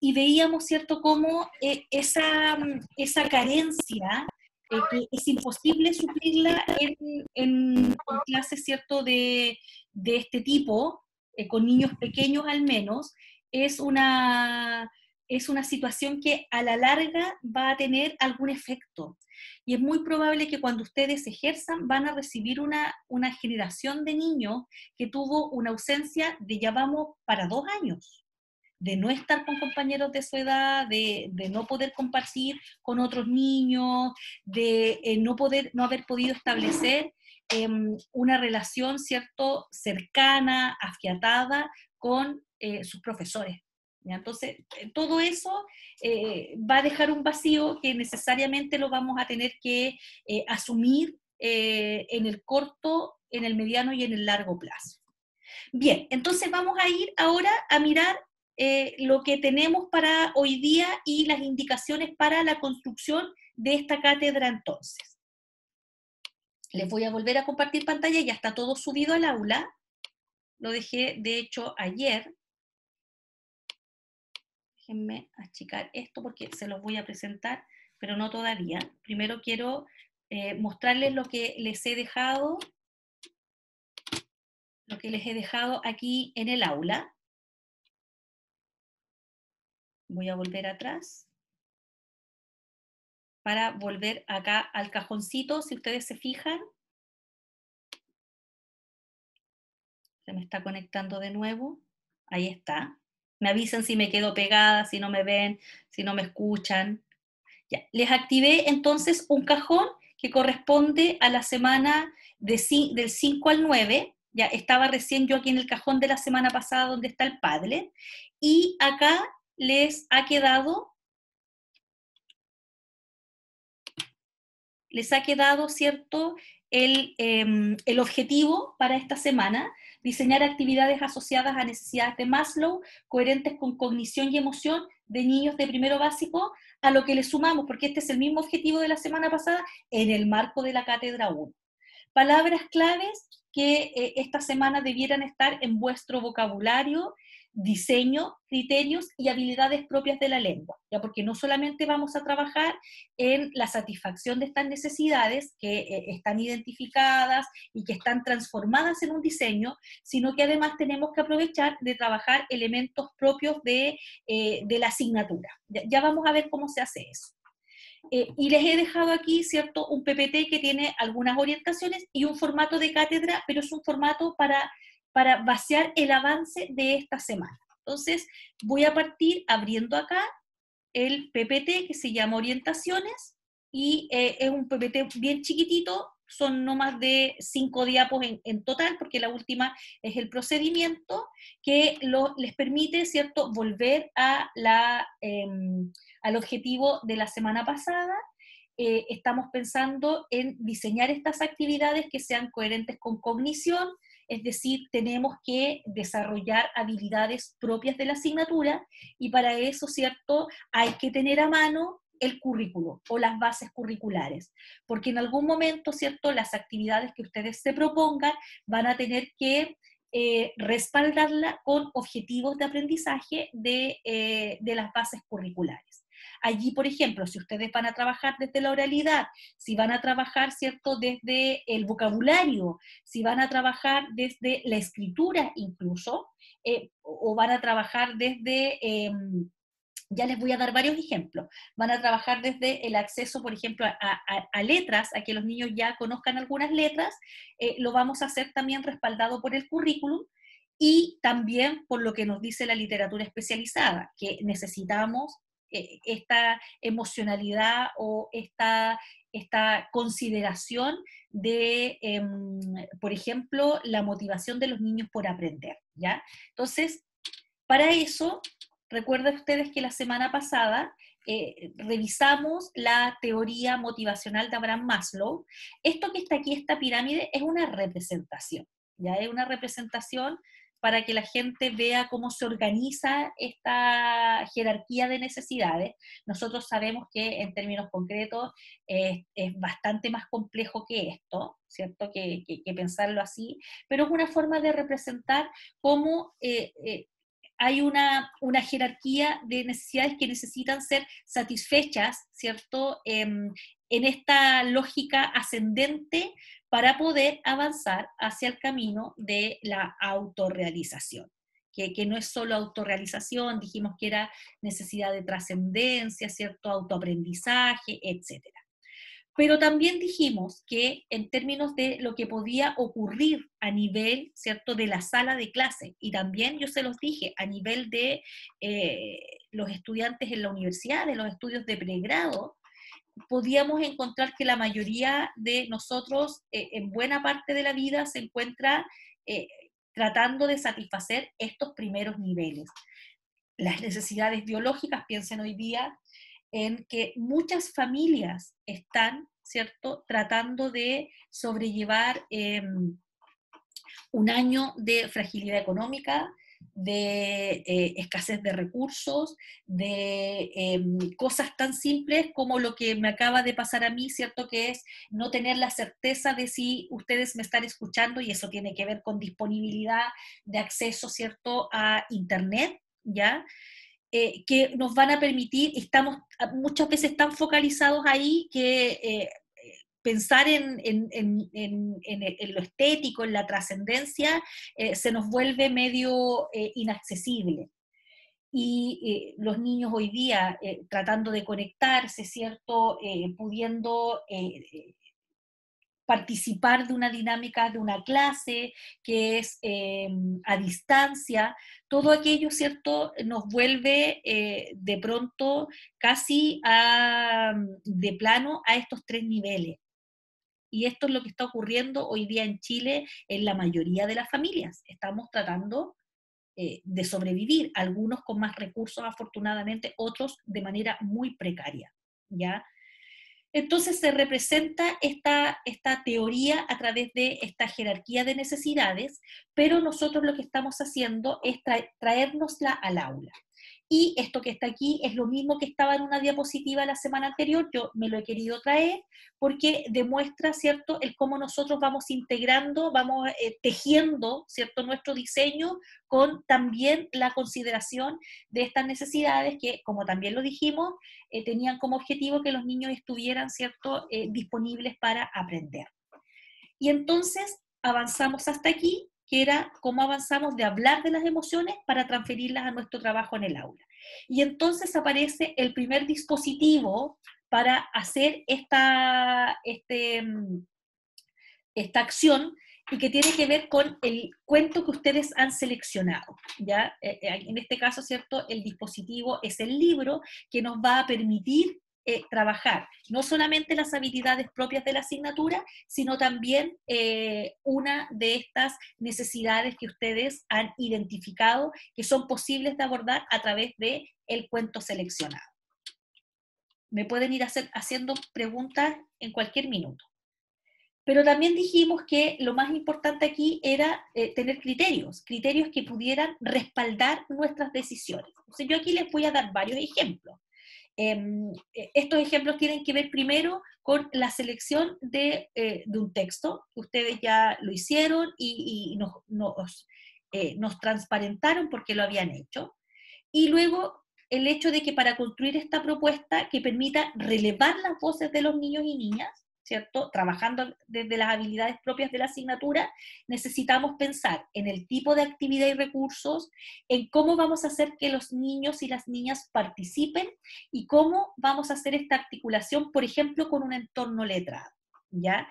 y veíamos, ¿cierto?, cómo esa carencia que es imposible suplirla en clases, ¿cierto?, de este tipo, con niños pequeños al menos, es una situación que a la larga va a tener algún efecto. Y es muy probable que cuando ustedes ejerzan van a recibir una generación de niños que tuvo una ausencia de, ya vamos para 2 años, de no estar con compañeros de su edad, de no poder compartir con otros niños, de no haber podido establecer una relación, ¿cierto?, cercana, afiatada con sus profesores. ¿Ya? Entonces, todo eso va a dejar un vacío que necesariamente lo vamos a tener que asumir en el corto, en el mediano y en el largo plazo. Bien, entonces vamos a ir ahora a mirar lo que tenemos para hoy día y las indicaciones para la construcción de esta cátedra entonces. Les voy a volver a compartir pantalla, ya está todo subido al aula. Lo dejé, de hecho, ayer. Déjenme achicar esto porque se los voy a presentar, pero no todavía. Primero quiero mostrarles lo que les he dejado aquí en el aula. Voy a volver atrás para volver acá al cajoncito. Si ustedes se fijan, se me está conectando de nuevo. Ahí está. Me avisan si me quedo pegada, si no me ven, si no me escuchan. Ya. Les activé entonces un cajón que corresponde a la semana del 5 al 9. Ya estaba recién yo aquí en el cajón de la semana pasada donde está el Padlet. Y acá les ha quedado, ¿cierto?, el objetivo para esta semana: diseñar actividades asociadas a necesidades de Maslow, coherentes con cognición y emoción de niños de primero básico, a lo que le sumamos, porque este es el mismo objetivo de la semana pasada, en el marco de la Cátedra 1. Palabras claves que esta semana debieran estar en vuestro vocabulario: diseño, criterios y habilidades propias de la lengua, ¿ya? Porque no solamente vamos a trabajar en la satisfacción de estas necesidades que están identificadas y que están transformadas en un diseño, sino que además tenemos que aprovechar de trabajar elementos propios de la asignatura. Ya vamos a ver cómo se hace eso. Y les he dejado aquí, ¿cierto?, un PPT que tiene algunas orientaciones y un formato de cátedra, pero es un formato para vaciar el avance de esta semana. Entonces, voy a partir abriendo acá el PPT que se llama Orientaciones, y es un PPT bien chiquitito, son no más de 5 diapos en total, porque la última es el procedimiento, que les permite, ¿cierto?, volver a al objetivo de la semana pasada. Estamos pensando en diseñar estas actividades que sean coherentes con cognición, es decir, tenemos que desarrollar habilidades propias de la asignatura, y para eso, ¿cierto?, hay que tener a mano el currículo o las bases curriculares, porque en algún momento, ¿cierto?, las actividades que ustedes se propongan van a tener que respaldarla con objetivos de aprendizaje de las bases curriculares. Allí, por ejemplo, si ustedes van a trabajar desde la oralidad, si van a trabajar, ¿cierto?, desde el vocabulario, si van a trabajar desde la escritura incluso, o van a trabajar desde... ya les voy a dar varios ejemplos. Van a trabajar desde el acceso, por ejemplo, a letras, a que los niños ya conozcan algunas letras, lo vamos a hacer también respaldado por el currículum, y también por lo que nos dice la literatura especializada, que necesitamos esta emocionalidad o esta consideración de, por ejemplo, la motivación de los niños por aprender, ¿ya? Entonces, para eso, recuerden ustedes que la semana pasada revisamos la teoría motivacional de Abraham Maslow. Esto que está aquí, esta pirámide, es una representación, ¿ya? Es una representación para que la gente vea cómo se organiza esta jerarquía de necesidades. Nosotros sabemos que en términos concretos es bastante más complejo que esto, ¿cierto?, que pensarlo así, pero es una forma de representar cómo hay una jerarquía de necesidades que necesitan ser satisfechas, ¿cierto?, en esta lógica ascendente para poder avanzar hacia el camino de la autorrealización. Que no es solo autorrealización, dijimos que era necesidad de trascendencia, ¿cierto?, autoaprendizaje, etc. Pero también dijimos que en términos de lo que podía ocurrir a nivel, ¿cierto?, de la sala de clase, y también yo se los dije, a nivel de los estudiantes en la universidad, de los estudios de pregrado, podíamos encontrar que la mayoría de nosotros en buena parte de la vida se encuentra tratando de satisfacer estos primeros niveles. Las necesidades biológicas, piensen hoy día en que muchas familias están, ¿cierto?, tratando de sobrellevar un año de fragilidad económica, de escasez de recursos, de cosas tan simples como lo que me acaba de pasar a mí, ¿cierto? Que es no tener la certeza de si ustedes me están escuchando, y eso tiene que ver con disponibilidad de acceso, ¿cierto?, a Internet, ¿ya? Que nos van a permitir, estamos muchas veces tan focalizados ahí que pensar en lo estético, en la trascendencia, se nos vuelve medio inaccesible. Y los niños hoy día tratando de conectarse, ¿cierto? Pudiendo participar de una dinámica de una clase que es a distancia, todo aquello, ¿cierto?, nos vuelve de pronto casi de plano a estos 3 niveles. Y esto es lo que está ocurriendo hoy día en Chile en la mayoría de las familias. Estamos tratando de sobrevivir, algunos con más recursos afortunadamente, otros de manera muy precaria, ¿ya? Entonces se representa esta teoría a través de esta jerarquía de necesidades, pero nosotros lo que estamos haciendo es traérnosla al aula. Y esto que está aquí es lo mismo que estaba en una diapositiva la semana anterior, yo me lo he querido traer porque demuestra, ¿cierto?, el cómo nosotros vamos integrando, vamos tejiendo, ¿cierto?, nuestro diseño con también la consideración de estas necesidades que, como también lo dijimos, tenían como objetivo que los niños estuvieran, ¿cierto?, disponibles para aprender. Y entonces avanzamos hasta aquí, que era cómo avanzamos de hablar de las emociones para transferirlas a nuestro trabajo en el aula. Y entonces aparece el primer dispositivo para hacer esta acción, y que tiene que ver con el cuento que ustedes han seleccionado, ¿ya? En este caso, ¿cierto?, el dispositivo es el libro que nos va a permitir trabajar no solamente las habilidades propias de la asignatura, sino también una de estas necesidades que ustedes han identificado que son posibles de abordar a través del cuento seleccionado. Me pueden ir haciendo preguntas en cualquier minuto. Pero también dijimos que lo más importante aquí era tener criterios que pudieran respaldar nuestras decisiones. Entonces yo aquí les voy a dar varios ejemplos. Estos ejemplos tienen que ver primero con la selección de un texto, que ustedes ya lo hicieron y nos transparentaron porque lo habían hecho. Y luego el hecho de que para construir esta propuesta que permita relevar las voces de los niños y niñas, ¿cierto?, trabajando desde las habilidades propias de la asignatura, necesitamos pensar en el tipo de actividad y recursos, en cómo vamos a hacer que los niños y las niñas participen y cómo vamos a hacer esta articulación, por ejemplo, con un entorno letrado, ¿ya?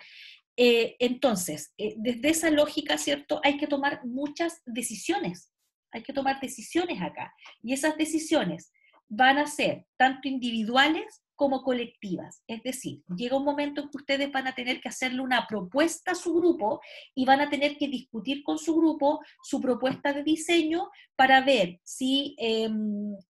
Entonces, desde esa lógica, ¿cierto?, hay que tomar muchas decisiones, hay que tomar decisiones acá, y esas decisiones van a ser tanto individuales como colectivas. Es decir, llega un momento en que ustedes van a tener que hacerle una propuesta a su grupo y van a tener que discutir con su grupo su propuesta de diseño para ver si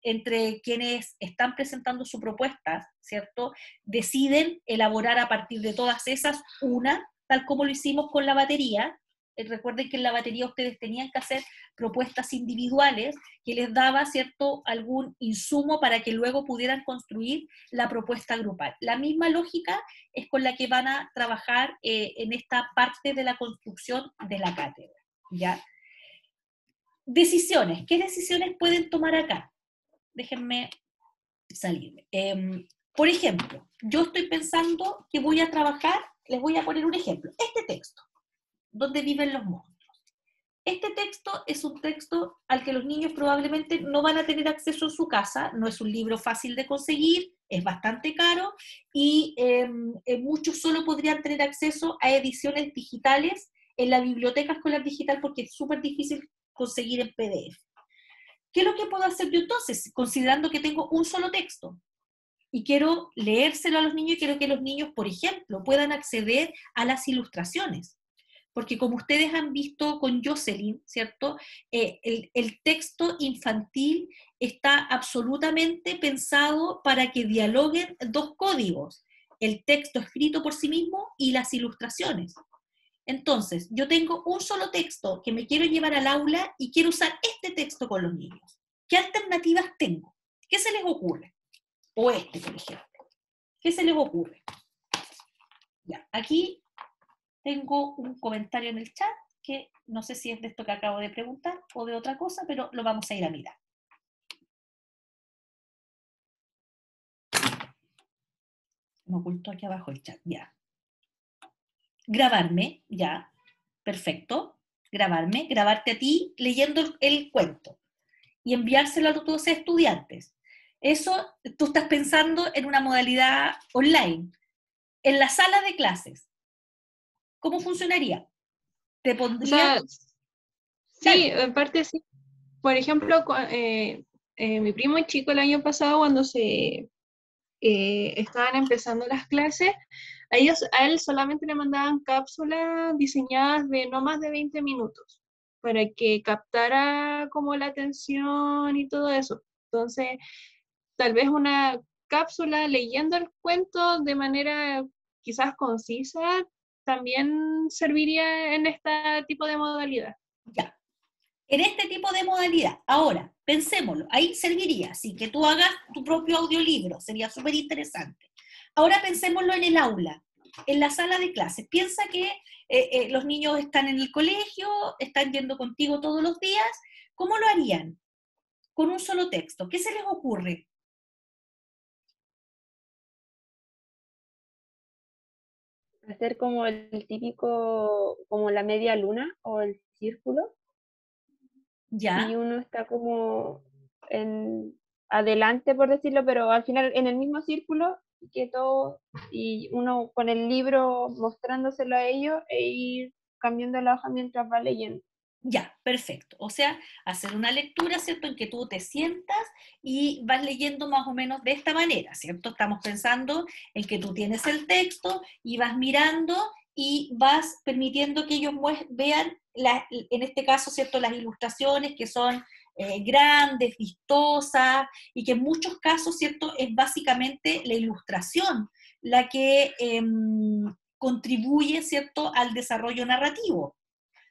entre quienes están presentando su propuesta, ¿cierto?, deciden elaborar a partir de todas esas una, tal como lo hicimos con la batería. Recuerden que en la batería ustedes tenían que hacer propuestas individuales que les daba, ¿cierto?, algún insumo para que luego pudieran construir la propuesta grupal. La misma lógica es con la que van a trabajar en esta parte de la construcción de la cátedra, ¿ya? Decisiones. ¿Qué decisiones pueden tomar acá? Déjenme salirme. Por ejemplo, yo estoy pensando que voy a trabajar, les voy a poner un ejemplo, este texto, ¿Dónde viven los monstruos? Este texto es un texto al que los niños probablemente no van a tener acceso en su casa, no es un libro fácil de conseguir, es bastante caro, y muchos solo podrían tener acceso a ediciones digitales en la biblioteca escolar digital porque es súper difícil conseguir en PDF. ¿Qué es lo que puedo hacer yo entonces, considerando que tengo un solo texto? Y quiero leérselo a los niños y quiero que los niños, por ejemplo, puedan acceder a las ilustraciones. Porque como ustedes han visto con Jocelyn, ¿cierto? El texto infantil está absolutamente pensado para que dialoguen dos códigos, el texto escrito por sí mismo y las ilustraciones. Entonces, yo tengo un solo texto que me quiero llevar al aula y quiero usar este texto con los niños. ¿Qué alternativas tengo? ¿Qué se les ocurre? O este, por ejemplo. ¿Qué se les ocurre? Ya, aquí tengo un comentario en el chat que no sé si es de esto que acabo de preguntar o de otra cosa, pero lo vamos a ir a mirar. Me ocultó aquí abajo el chat, ya. Grabarme, ya, perfecto. Grabarte a ti leyendo el cuento y enviárselo a tus estudiantes. Eso, tú estás pensando en una modalidad online. En la sala de clases, ¿cómo funcionaría? Te O pondría... sea, sí, en parte sí. Por ejemplo, mi primo chico el año pasado, cuando se estaban empezando las clases, a él solamente le mandaban cápsulas diseñadas de no más de 20 minutos, para que captara como la atención y todo eso. Entonces, tal vez una cápsula leyendo el cuento de manera quizás concisa también serviría en este tipo de modalidad. Ya. En este tipo de modalidad. Ahora, pensémoslo, ahí serviría, sí, que tú hagas tu propio audiolibro, sería súper interesante. Ahora pensémoslo en el aula, en la sala de clases. Piensa que los niños están en el colegio, están yendo contigo todos los días. ¿Cómo lo harían? Con un solo texto. ¿Qué se les ocurre? Hacer como el típico, como la media luna o el círculo, ¿Ya? y uno está como en adelante, por decirlo, pero al final en el mismo círculo, que todo, y uno con el libro mostrándoselo a ellos e ir cambiando la hoja mientras va leyendo. Ya, perfecto. O sea, hacer una lectura, ¿cierto? En que tú te sientas y vas leyendo más o menos de esta manera, ¿cierto? Estamos pensando en que tú tienes el texto y vas mirando y vas permitiendo que ellos vean, en este caso, ¿cierto? Las ilustraciones que son grandes, vistosas, y que en muchos casos, ¿cierto? Es básicamente la ilustración la que contribuye, ¿cierto? Al desarrollo narrativo.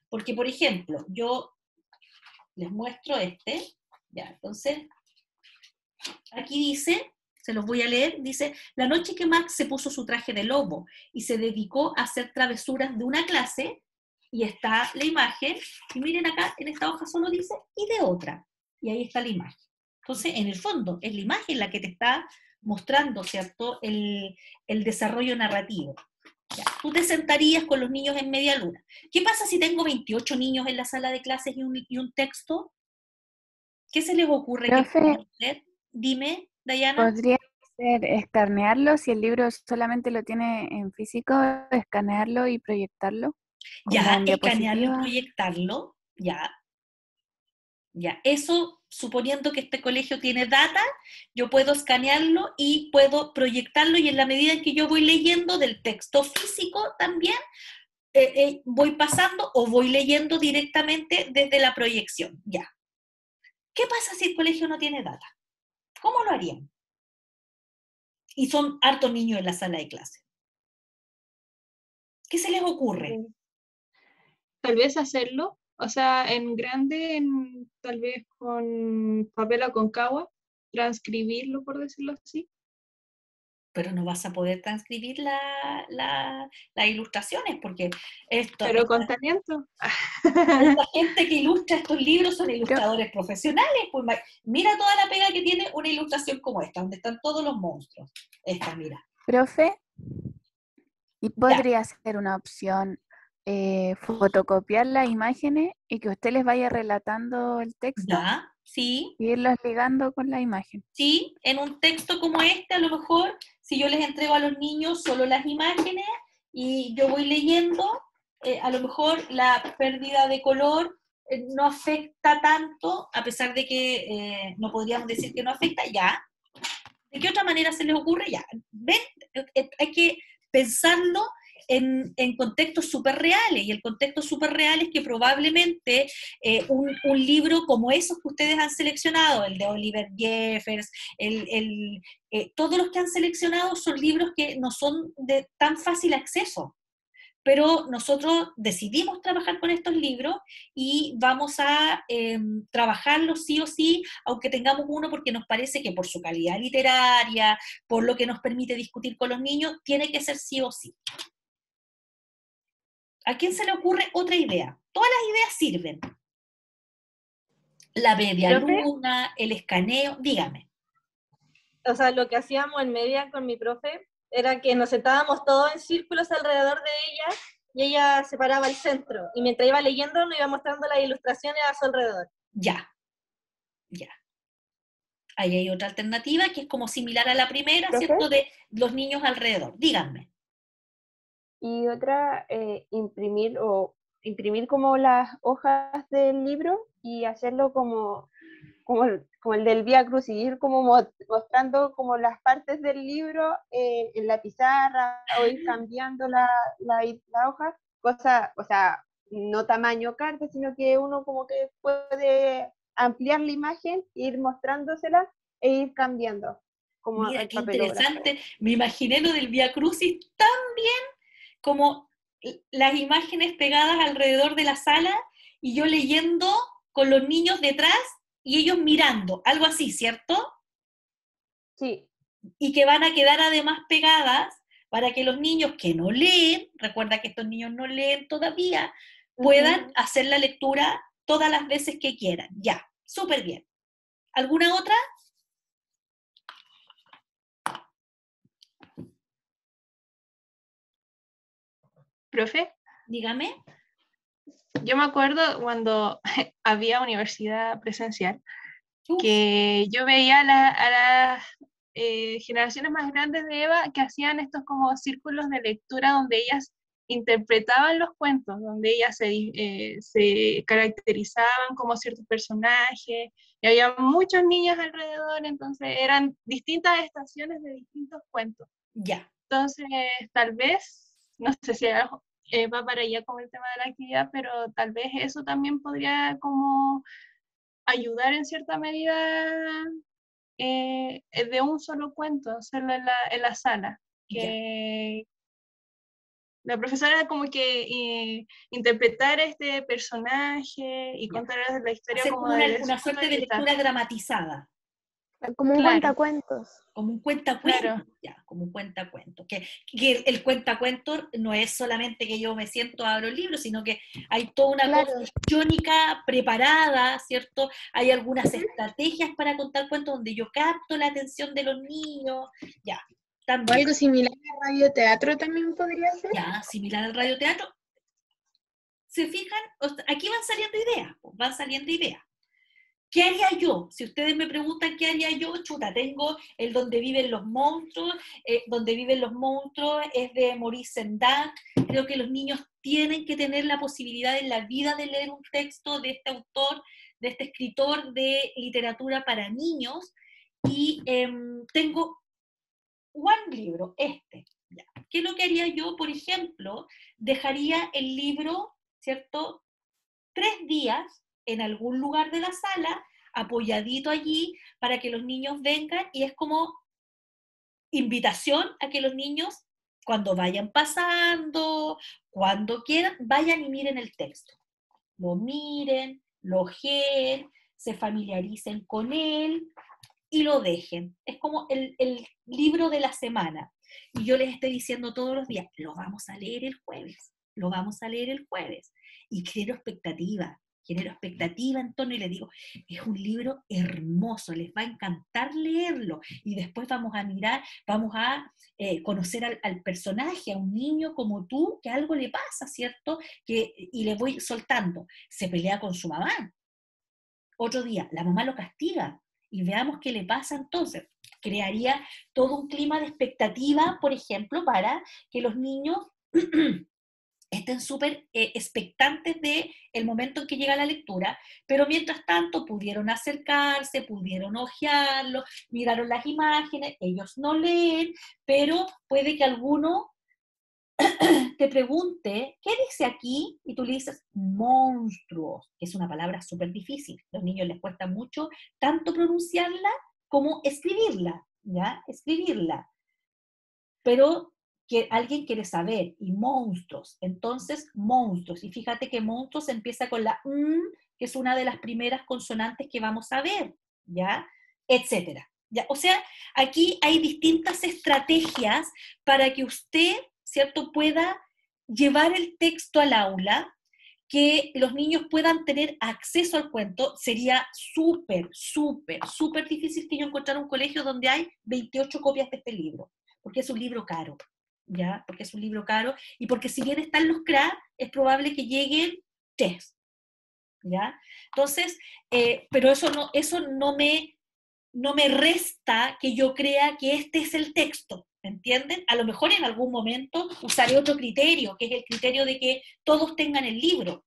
Porque, por ejemplo, yo les muestro ya, entonces, aquí dice, se los voy a leer, dice, la noche que Max se puso su traje de lobo y se dedicó a hacer travesuras de una clase, y está la imagen, y miren acá, en esta hoja solo dice, y de otra, y ahí está la imagen. Entonces, en el fondo, es la imagen la que te está mostrando, ¿cierto?, el desarrollo narrativo. Ya, tú te sentarías con los niños en media luna. ¿Qué pasa si tengo 28 niños en la sala de clases y un texto? ¿Qué se les ocurre que Profe, podrían hacer? Dime, Dayana. podría ser escanearlo, si el libro solamente lo tiene en físico, escanearlo y proyectarlo como Ya, en escanearlo y diapositiva. proyectarlo. Ya, ya. Eso, suponiendo que este colegio tiene data, yo puedo escanearlo y puedo proyectarlo, y en la medida en que yo voy leyendo del texto físico también, voy pasando o voy leyendo directamente desde la proyección. Ya. ¿Qué pasa si el colegio no tiene data? ¿Cómo lo harían? Y son hartos niños en la sala de clase. ¿Qué se les ocurre? Tal vez hacerlo, o sea, en grande, tal vez con papel Aconcagua, transcribirlo, por decirlo así. Pero no vas a poder transcribir las ilustraciones, porque Pero con talento. esta gente que ilustra estos libros son Pero, ilustradores profesionales. Pues mira toda la pega que tiene una ilustración como esta, donde están todos los monstruos. Esta, mira. profe, y Ya, podría ser una opción fotocopiar las imágenes y que usted les vaya relatando el texto ya, sí. y irlos ligando con la imagen. Sí, en un texto como este, a lo mejor, si yo les entrego a los niños solo las imágenes y yo voy leyendo, a lo mejor la pérdida de color no afecta tanto, a pesar de que no podríamos decir que no afecta, ya. ¿De qué otra manera se les ocurre? Ya. ¿Ven? Hay que pensarlo en contextos súper reales, y el contexto súper real es que probablemente un libro como esos que ustedes han seleccionado, el de Oliver Jeffers, todos los que han seleccionado son libros que no son de tan fácil acceso, pero nosotros decidimos trabajar con estos libros y vamos a trabajarlos sí o sí, aunque tengamos uno, porque nos parece que por su calidad literaria, por lo que nos permite discutir con los niños, tiene que ser sí o sí. ¿A quién se le ocurre otra idea? Todas las ideas sirven. La media ¿Profe? luna, el escaneo, dígame. O sea, lo que hacíamos en media con mi profe era que nos sentábamos todos en círculos alrededor de ella y ella separaba el centro. Y mientras iba leyendo, nos iba mostrando las ilustraciones a su alrededor. Ya. Ahí hay otra alternativa que es como similar a la primera, ¿Profe? ¿cierto? De los niños alrededor. Díganme. Y otra, imprimir como las hojas del libro y hacerlo como el del Vía Cruz, y ir como mostrando como las partes del libro en la pizarra, o ir cambiando la hoja, o sea, no tamaño carta, sino que uno como que puede ampliar la imagen, ir mostrándosela e ir cambiando, como Mira, el qué papelógrafo. interesante. Me imaginé lo del Vía Crucis tan bien como las imágenes pegadas alrededor de la sala y yo leyendo con los niños detrás y ellos mirando, algo así, ¿cierto? Sí. Y que van a quedar además pegadas para que los niños que no leen, recuerda que estos niños no leen todavía, puedan hacer la lectura todas las veces que quieran. Ya, súper bien. ¿Alguna otra? Profe, Dígame. yo me acuerdo cuando había universidad presencial, Uf. que yo veía a las generaciones más grandes de Eva que hacían estos como círculos de lectura donde ellas interpretaban los cuentos, donde ellas se caracterizaban como ciertos personajes, y había muchos niños alrededor, entonces eran distintas estaciones de distintos cuentos. Ya. Entonces, tal vez, no sé si va para allá con el tema de la actividad, pero tal vez eso también podría como ayudar en cierta medida de un solo cuento, hacerlo en la sala. Que la profesora como que interpretar este personaje y contar la historia hacer como como desde una su punto suerte de de vista. lectura dramatizada. Como un Claro. cuentacuentos. Como un cuentacuentos, Claro. ya, como un cuentacuentos. Que el cuentacuentos no es solamente que yo me siento, abro el libro, sino que hay toda una Claro. cosa histriónica preparada, ¿cierto? Hay algunas estrategias para contar cuentos donde yo capto la atención de los niños, ya, O también. algo similar al radioteatro también podría ser. Ya, similar al radioteatro. ¿Se fijan? Aquí van saliendo ideas, van saliendo ideas. ¿Qué haría yo? Si ustedes me preguntan qué haría yo, chuta, tengo el Donde viven los monstruos, Donde viven los monstruos es de Maurice Sendak. Creo que los niños tienen que tener la posibilidad en la vida de leer un texto de este autor, de este escritor de literatura para niños, y tengo un libro, este. Ya. ¿Qué es lo que haría yo? Por ejemplo, dejaría el libro, ¿cierto?, 3 días en algún lugar de la sala, apoyadito allí, para que los niños vengan, y es como invitación a que los niños, cuando vayan pasando, cuando quieran, vayan y miren el texto. Lo miren, lo ojeen, se familiaricen con él y lo dejen. Es como el libro de la semana. Y yo les estoy diciendo todos los días, lo vamos a leer el jueves, lo vamos a leer el jueves. Y genero expectativa en torno y les digo, es un libro hermoso, les va a encantar leerlo. Y después vamos a mirar, vamos a conocer al personaje, a un niño como tú, que algo le pasa, ¿cierto? Y le voy soltando. Se pelea con su mamá. Otro día, la mamá lo castiga. Y veamos qué le pasa entonces. Crearía todo un clima de expectativa, por ejemplo, para que los niños estén súper expectantes de el momento en que llega la lectura, pero mientras tanto pudieron acercarse, pudieron hojearlo, miraron las imágenes, ellos no leen, pero puede que alguno te pregunte, ¿qué dice aquí? Y tú le dices, monstruos, que es una palabra súper difícil. A los niños les cuesta mucho tanto pronunciarla como escribirla, ¿ya? Escribirla. Pero que alguien quiere saber, y monstruos, entonces monstruos, y fíjate que monstruos empieza con la que es una de las primeras consonantes que vamos a ver, ¿ya? Etcétera. ¿Ya? O sea, aquí hay distintas estrategias para que usted, ¿cierto?, pueda llevar el texto al aula, que los niños puedan tener acceso al cuento. Sería súper, súper, súper difícil que yo encontrara un colegio donde hay 28 copias de este libro, porque es un libro caro, ¿ya? Porque es un libro caro, y porque si bien están los CRA, es probable que lleguen 3, ¿ya? Entonces, pero eso no me resta que yo crea que este es el texto, ¿entienden? A lo mejor en algún momento usaré otro criterio, que es el criterio de que todos tengan el libro,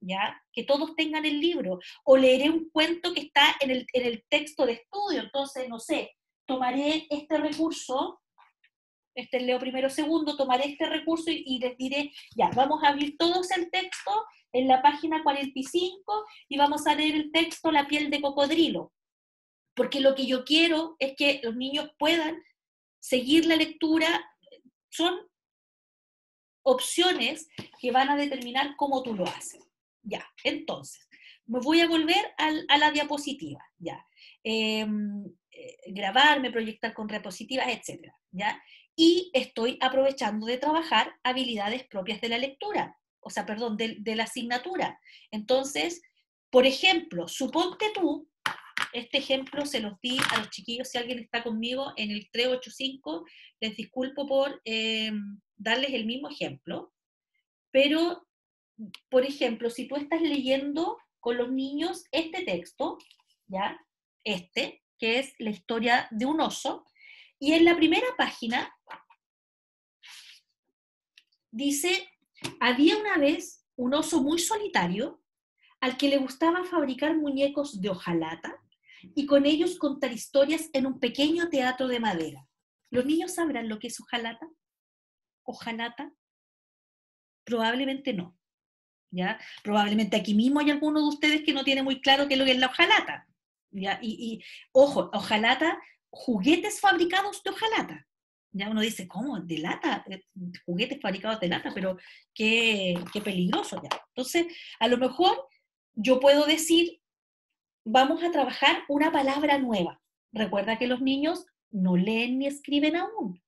¿ya? Que todos tengan el libro, o leeré un cuento que está en el texto de estudio. Entonces, no sé, tomaré este recurso, leo primero segundo, tomaré este recurso y les diré, ya, vamos a abrir todos el texto en la página 45 y vamos a leer el texto La piel de cocodrilo, porque lo que yo quiero es que los niños puedan seguir la lectura. Son opciones que van a determinar cómo tú lo haces. Ya, entonces, me voy a volver a la diapositiva, ya. Grabarme, proyectar con diapositivas, etcétera, ya. Y estoy aprovechando de trabajar habilidades propias de la lectura, o sea, perdón, de la asignatura. Entonces, por ejemplo, suponte tú, este ejemplo se los di a los chiquillos, si alguien está conmigo en el 385, les disculpo por darles el mismo ejemplo, pero, por ejemplo, si tú estás leyendo con los niños este texto, ¿ya? Que es la historia de un oso, y en la primera página dice, había una vez un oso muy solitario al que le gustaba fabricar muñecos de hojalata y con ellos contar historias en un pequeño teatro de madera. ¿Los niños sabrán lo que es hojalata? ¿Hojalata? Probablemente no, ¿ya? Probablemente aquí mismo hay alguno de ustedes que no tiene muy claro qué es lo que es la hojalata, ¿ya? Ojo, hojalata, juguetes fabricados de hojalata. Ya uno dice, ¿cómo? ¿De lata? Juguetes fabricados de lata, pero qué peligroso ya. Entonces, a lo mejor yo puedo decir, vamos a trabajar una palabra nueva. Recuerda que los niños no leen ni escriben aún,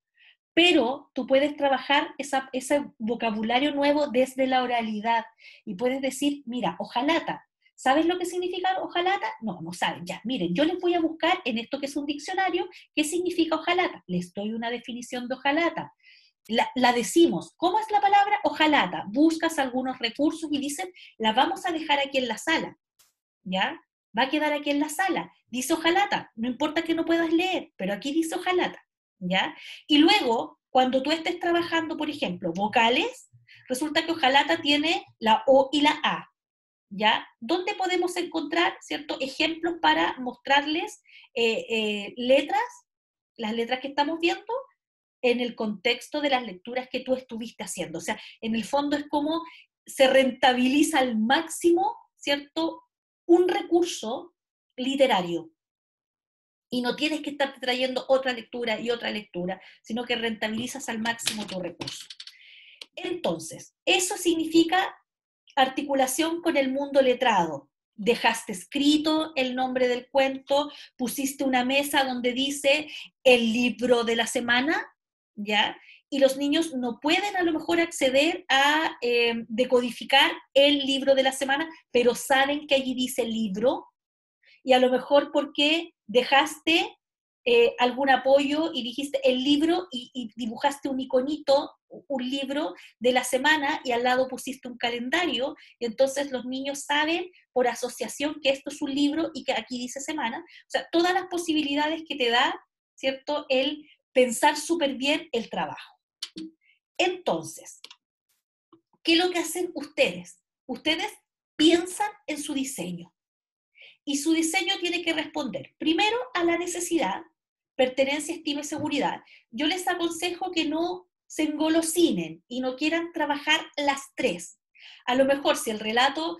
pero tú puedes trabajar ese vocabulario nuevo desde la oralidad y puedes decir, mira, hojalata. ¿Sabes lo que significa hojalata? No, no saben. Ya, miren, yo les voy a buscar en esto que es un diccionario qué significa hojalata. Les doy una definición de hojalata. La decimos. ¿Cómo es la palabra hojalata? Buscas algunos recursos y dicen, la vamos a dejar aquí en la sala. ¿Ya? Va a quedar aquí en la sala. Dice hojalata. No importa que no puedas leer, pero aquí dice hojalata. ¿Ya? Y luego, cuando tú estés trabajando, por ejemplo, vocales, resulta que hojalata tiene la O y la A. ¿Ya? ¿Dónde podemos encontrar, cierto, ejemplos para mostrarles letras, las letras que estamos viendo, en el contexto de las lecturas que tú estuviste haciendo? O sea, en el fondo es como se rentabiliza al máximo, ¿cierto?, un recurso literario. Y no tienes que estar trayendo otra lectura y otra lectura, sino que rentabilizas al máximo tu recurso. Entonces, eso significa articulación con el mundo letrado. Dejaste escrito el nombre del cuento, pusiste una mesa donde dice el libro de la semana, ¿ya? Y los niños no pueden a lo mejor acceder a decodificar el libro de la semana, pero saben que allí dice libro, y a lo mejor porque dejaste algún apoyo y dijiste el libro y dibujaste un iconito, un libro de la semana, y al lado pusiste un calendario, y entonces los niños saben por asociación que esto es un libro y que aquí dice semana. O sea, todas las posibilidades que te da, ¿cierto?, el pensar súper bien el trabajo. Entonces, ¿qué es lo que hacen ustedes? Ustedes piensan en su diseño. Y su diseño tiene que responder, primero, a la necesidad, pertenencia, estima y seguridad. Yo les aconsejo que no se engolosinen y no quieran trabajar las tres. A lo mejor si el relato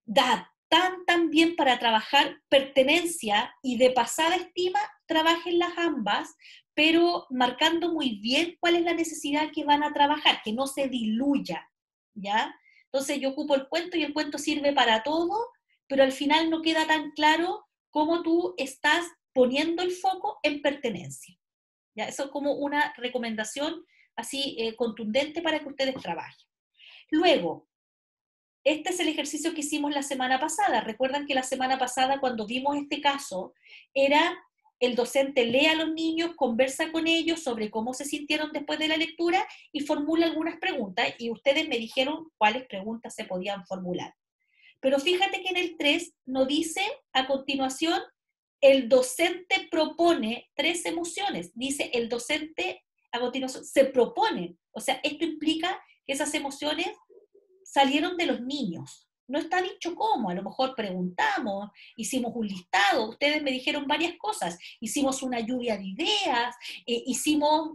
da tan bien para trabajar pertenencia y de pasada estima, trabajen las ambas, pero marcando muy bien cuál es la necesidad que van a trabajar, que no se diluya, ¿ya? Entonces yo ocupo el cuento y el cuento sirve para todo, pero al final no queda tan claro cómo tú estás poniendo el foco en pertenencia. ¿Ya? Eso es como una recomendación así contundente para que ustedes trabajen. Luego, este es el ejercicio que hicimos la semana pasada. Recuerdan que la semana pasada, cuando vimos este caso, era el docente lee a los niños, conversa con ellos sobre cómo se sintieron después de la lectura y formula algunas preguntas, y ustedes me dijeron cuáles preguntas se podían formular. Pero fíjate que en el 3 nos dice a continuación, el docente propone 3 emociones. Dice el docente a continuación, se propone. O sea, esto implica que esas emociones salieron de los niños. No está dicho cómo, a lo mejor preguntamos, hicimos un listado, ustedes me dijeron varias cosas, hicimos una lluvia de ideas,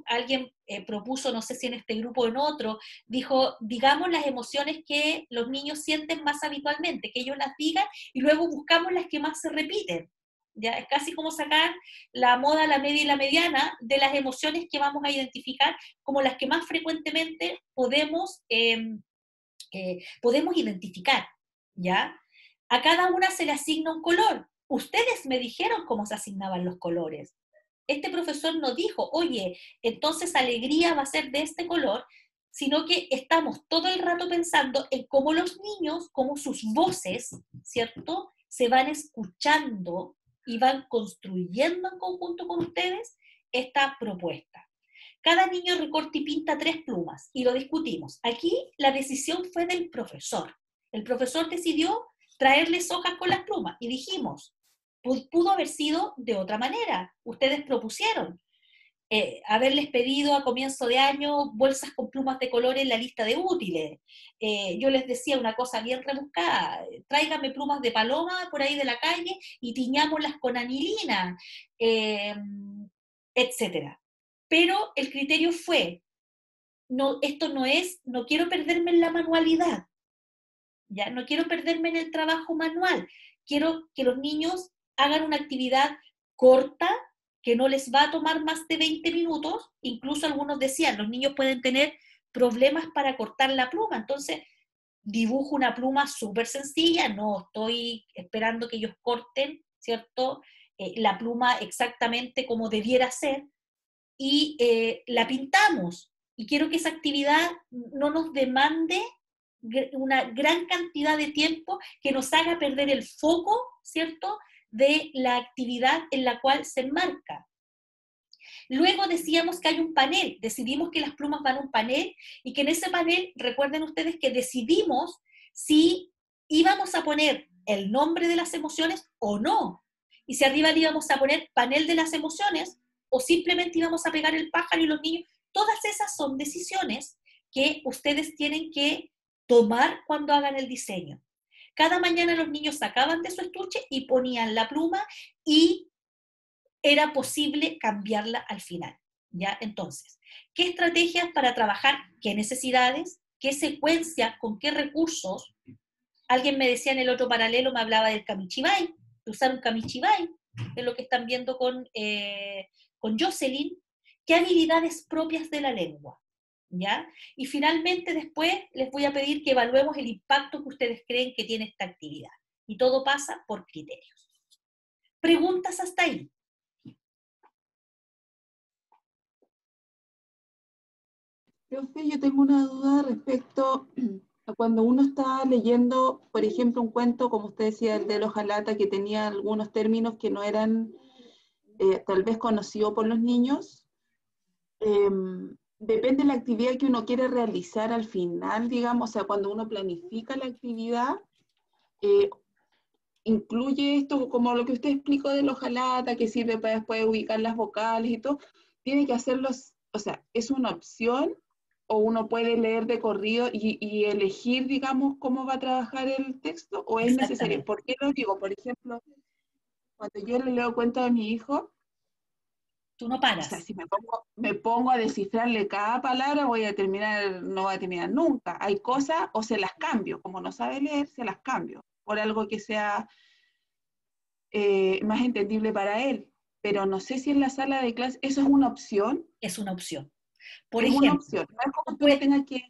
alguien propuso, no sé si en este grupo o en otro, dijo, digamos las emociones que los niños sienten más habitualmente, que ellos las digan, y luego buscamos las que más se repiten. Ya es casi como sacar la moda, la media y la mediana de las emociones que vamos a identificar como las que más frecuentemente podemos identificar, ¿ya? A cada una se le asigna un color. Ustedes me dijeron cómo se asignaban los colores. Este profesor no dijo, oye, entonces alegría va a ser de este color, sino que estamos todo el rato pensando en cómo los niños, cómo sus voces, ¿cierto?, se van escuchando y van construyendo en conjunto con ustedes esta propuesta. Cada niño recorta y pinta 3 plumas, y lo discutimos. Aquí la decisión fue del profesor. El profesor decidió traerles hojas con las plumas, y dijimos, pudo haber sido de otra manera. Ustedes propusieron haberles pedido a comienzo de año bolsas con plumas de color en la lista de útiles. Yo les decía una cosa bien rebuscada, tráigame plumas de paloma por ahí de la calle y tiñámoslas con anilina, etcétera. Pero el criterio fue, no, esto no es, no quiero perderme en la manualidad, ¿ya? No quiero perderme en el trabajo manual, quiero que los niños hagan una actividad corta, que no les va a tomar más de 20 minutos, incluso algunos decían, los niños pueden tener problemas para cortar la pluma, entonces dibujo una pluma súper sencilla, no estoy esperando que ellos corten, ¿cierto?, la pluma exactamente como debiera ser, y la pintamos. Y quiero que esa actividad no nos demande una gran cantidad de tiempo que nos haga perder el foco, ¿cierto?, de la actividad en la cual se enmarca. Luego decíamos que hay un panel, decidimos que las plumas van a un panel, y que en ese panel, recuerden ustedes que decidimos si íbamos a poner el nombre de las emociones o no, y si arriba le íbamos a poner panel de las emociones, o simplemente íbamos a pegar el pájaro y los niños. Todas esas son decisiones que ustedes tienen que tomar cuando hagan el diseño. Cada mañana los niños sacaban de su estuche y ponían la pluma, y era posible cambiarla al final, ¿ya? Entonces, ¿qué estrategias para trabajar? ¿Qué necesidades? ¿Qué secuencia? ¿Con qué recursos? Alguien me decía en el otro paralelo, me hablaba del kamichibai, de usar un kamichibai, de lo que están viendo con Jocelyn. ¿Qué habilidades propias de la lengua? ¿Ya? Y finalmente después les voy a pedir que evaluemos el impacto que ustedes creen que tiene esta actividad. Y todo pasa por criterios. ¿Preguntas hasta ahí? Profe, yo tengo una duda respecto a cuando uno está leyendo, por ejemplo, un cuento, como usted decía, el de los Jalata, que tenía algunos términos que no eran tal vez conocidos por los niños. Depende de la actividad que uno quiere realizar al final, digamos, o sea, cuando uno planifica la actividad, incluye esto como lo que usted explicó de los Jalata, que sirve para después ubicar las vocales y todo, tiene que hacerlos, o sea, ¿es una opción o uno puede leer de corrido y elegir, digamos, cómo va a trabajar el texto, o es necesario? ¿Por qué lo digo? Por ejemplo, cuando yo le leo cuentos a mi hijo, tú no paras. O sea, si me pongo a descifrarle cada palabra, no voy a terminar nunca. Hay cosas, o se las cambio, como no sabe leer, se las cambio, por algo que sea más entendible para él. pero no sé si en la sala de clase eso es una opción. Es una opción. Por Es una ejemplo, opción. No es como que uno tenga que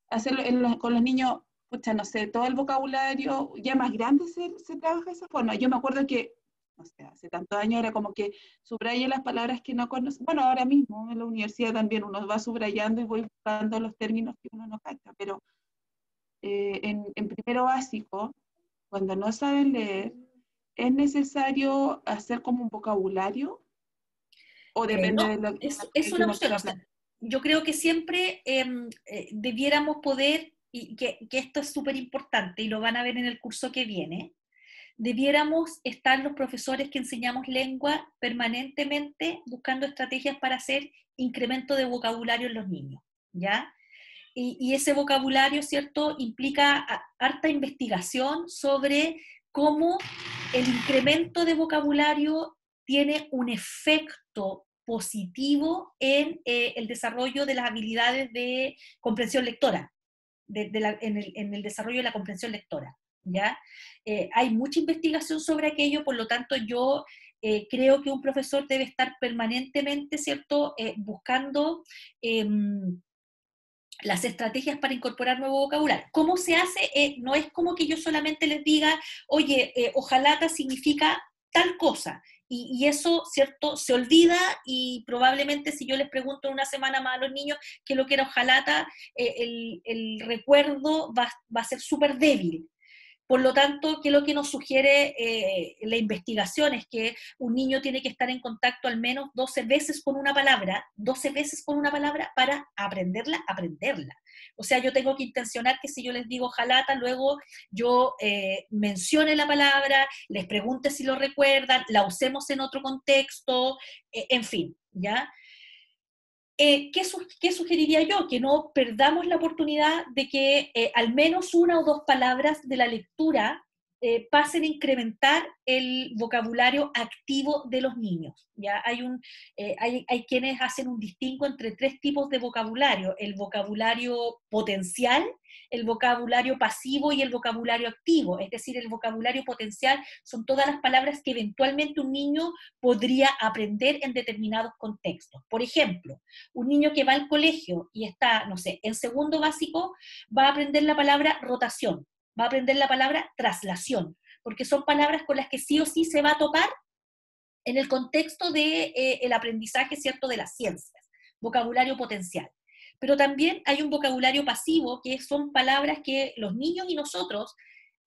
hacerlo con los niños, pucha, no sé, todo el vocabulario ya más grande se trabaja de esa forma. Yo me acuerdo que, no sé, hace tantos años era como que subraye las palabras que no conoce. Bueno, ahora mismo en la universidad también uno va subrayando y voy buscando los términos que uno no capta, pero en primero básico, cuando no saben leer, ¿es necesario hacer como un vocabulario? ¿O depende de no, lo es que una uno opción. quiera O sea, aprender? yo creo que siempre debiéramos poder, y que esto es súper importante, y lo van a ver en el curso que viene, debiéramos estar los profesores que enseñamos lengua permanentemente buscando estrategias para hacer incremento de vocabulario en los niños, ¿ya? Y ese vocabulario, ¿cierto?, implica harta investigación sobre cómo el incremento de vocabulario tiene un efecto positivo en el desarrollo de las habilidades de comprensión lectora, en el desarrollo de la comprensión lectora, ¿ya? Hay mucha investigación sobre aquello, por lo tanto yo creo que un profesor debe estar permanentemente, ¿cierto?, buscando las estrategias para incorporar nuevo vocabulario. ¿Cómo se hace? No es como que yo solamente les diga, oye, ojalata significa tal cosa, y eso, ¿cierto?, se olvida, y probablemente si yo les pregunto en una semana más a los niños qué es lo que era ojalata, el recuerdo va a ser súper débil. Por lo tanto, ¿qué es lo que nos sugiere la investigación? Es que un niño tiene que estar en contacto al menos 12 veces con una palabra, 12 veces con una palabra para aprenderla. O sea, yo tengo que intencionar que si yo les digo jalata, luego yo mencione la palabra, les pregunte si lo recuerdan, la usemos en otro contexto, en fin, ¿ya? ¿Qué sugeriría yo? Que no perdamos la oportunidad de que al menos una o dos palabras de la lectura pasen a incrementar el vocabulario activo de los niños. ¿Ya? Hay quienes hacen un distingo entre tres tipos de vocabulario: el vocabulario potencial, el vocabulario pasivo y el vocabulario activo. Es decir, el vocabulario potencial son todas las palabras que eventualmente un niño podría aprender en determinados contextos. Por ejemplo, un niño que va al colegio y está, no sé, en segundo básico, va a aprender la palabra rotación, va a aprender la palabra traslación, porque son palabras con las que sí o sí se va a topar en el contexto del aprendizaje, ¿cierto?, de las ciencias, vocabulario potencial. Pero también hay un vocabulario pasivo, que son palabras que los niños y nosotros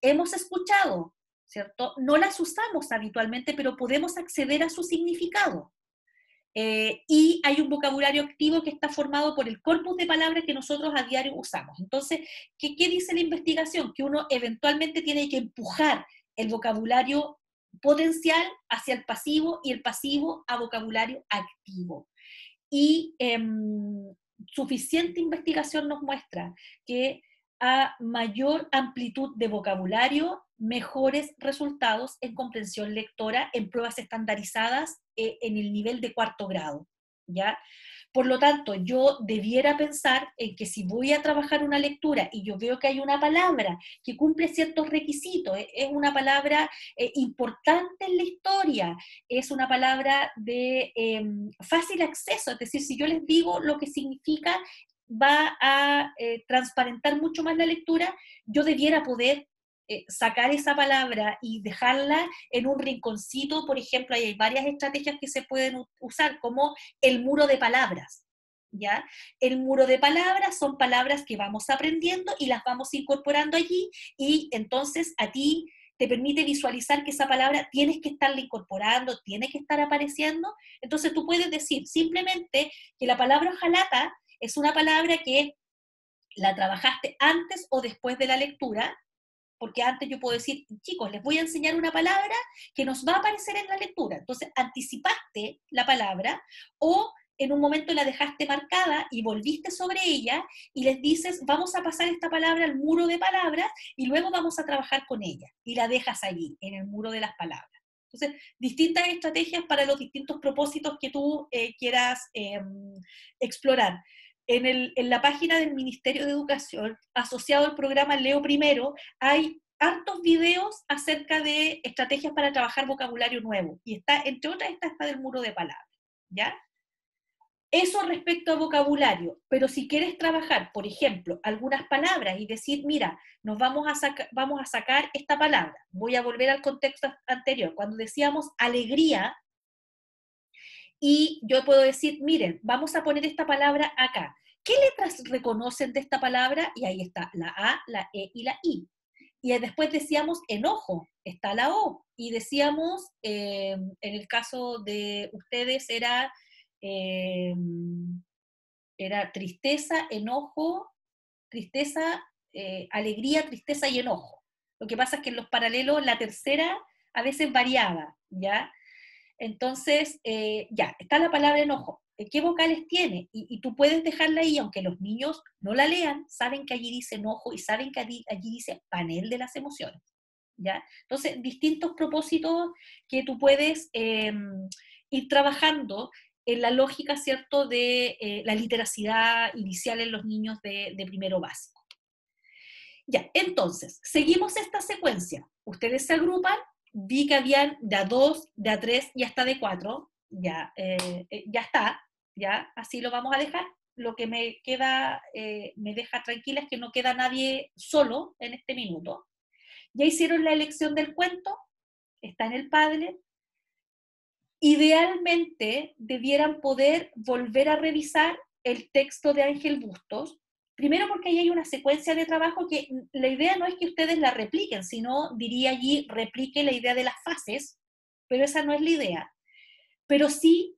hemos escuchado, ¿cierto? No las usamos habitualmente, pero podemos acceder a su significado. Y hay un vocabulario activo que está formado por el corpus de palabras que nosotros a diario usamos. Entonces, ¿qué dice la investigación? Que uno eventualmente tiene que empujar el vocabulario potencial hacia el pasivo y el pasivo a vocabulario activo. Y suficiente investigación nos muestra que a mayor amplitud de vocabulario, mejores resultados en comprensión lectora en pruebas estandarizadas en el nivel de cuarto grado, ¿ya? Por lo tanto, yo debiera pensar en que si voy a trabajar una lectura y yo veo que hay una palabra que cumple ciertos requisitos, es una palabra importante en la historia, es una palabra de fácil acceso, es decir, si yo les digo lo que significa, va a transparentar mucho más la lectura, yo debiera poder sacar esa palabra y dejarla en un rinconcito. Por ejemplo, hay varias estrategias que se pueden usar, como el muro de palabras, ¿ya? El muro de palabras son palabras que vamos aprendiendo y las vamos incorporando allí, y entonces a ti te permite visualizar que esa palabra tienes que estarla incorporando, tiene que estar apareciendo. Entonces tú puedes decir simplemente que la palabra ojalata es una palabra que la trabajaste antes o después de la lectura, porque antes yo puedo decir, chicos, les voy a enseñar una palabra que nos va a aparecer en la lectura. Entonces, anticipaste la palabra, o en un momento la dejaste marcada y volviste sobre ella y les dices, vamos a pasar esta palabra al muro de palabras y luego vamos a trabajar con ella. Y la dejas allí, en el muro de las palabras. Entonces, distintas estrategias para los distintos propósitos que tú quieras explorar. En la página del Ministerio de Educación, asociado al programa Leo Primero, hay hartos videos acerca de estrategias para trabajar vocabulario nuevo, y está, entre otras, está del muro de palabras, ¿ya? Eso respecto a vocabulario, pero si quieres trabajar, por ejemplo, algunas palabras y decir, mira, vamos a sacar esta palabra, voy a volver al contexto anterior, cuando decíamos alegría, y yo puedo decir, miren, vamos a poner esta palabra acá. ¿Qué letras reconocen de esta palabra? Y ahí está la A, la E y la I. Y después decíamos enojo, está la O. Y decíamos, en el caso de ustedes era tristeza, enojo, tristeza, alegría, tristeza y enojo. Lo que pasa es que en los paralelos la tercera a veces variaba, ¿ya? Entonces, ya, está la palabra enojo. ¿Qué vocales tiene? Y tú puedes dejarla ahí, aunque los niños no la lean, saben que allí dice enojo y saben que allí dice panel de las emociones, ¿ya? Entonces, distintos propósitos que tú puedes ir trabajando en la lógica, ¿cierto?, de la literacidad inicial en los niños de primero básico. Ya, entonces, seguimos esta secuencia. Ustedes se agrupan, vi que habían de a 2, de a 3 y hasta de 4, ya, ya está, ya, así lo vamos a dejar. Lo que me queda, me deja tranquila es que no queda nadie solo en este minuto. Ya hicieron la elección del cuento, está en el Padlet. Idealmente debieran poder volver a revisar el texto de Ángel Bustos, primero porque ahí hay una secuencia de trabajo que la idea no es que ustedes la repliquen, sino diría allí replique la idea de las fases, pero esa no es la idea. Pero sí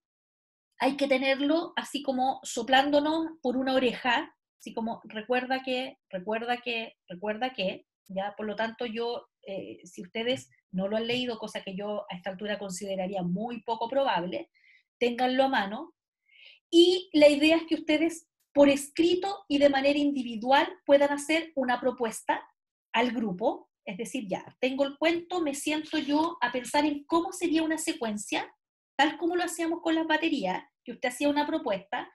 hay que tenerlo así como soplándonos por una oreja, así como recuerda que, ya, por lo tanto yo, si ustedes no lo han leído, cosa que yo a esta altura consideraría muy poco probable, ténganlo a mano, y la idea es que ustedes por escrito y de manera individual puedan hacer una propuesta al grupo, es decir, ya, tengo el cuento, me siento yo a pensar en cómo sería una secuencia, tal como lo hacíamos con las baterías, que usted hacía una propuesta,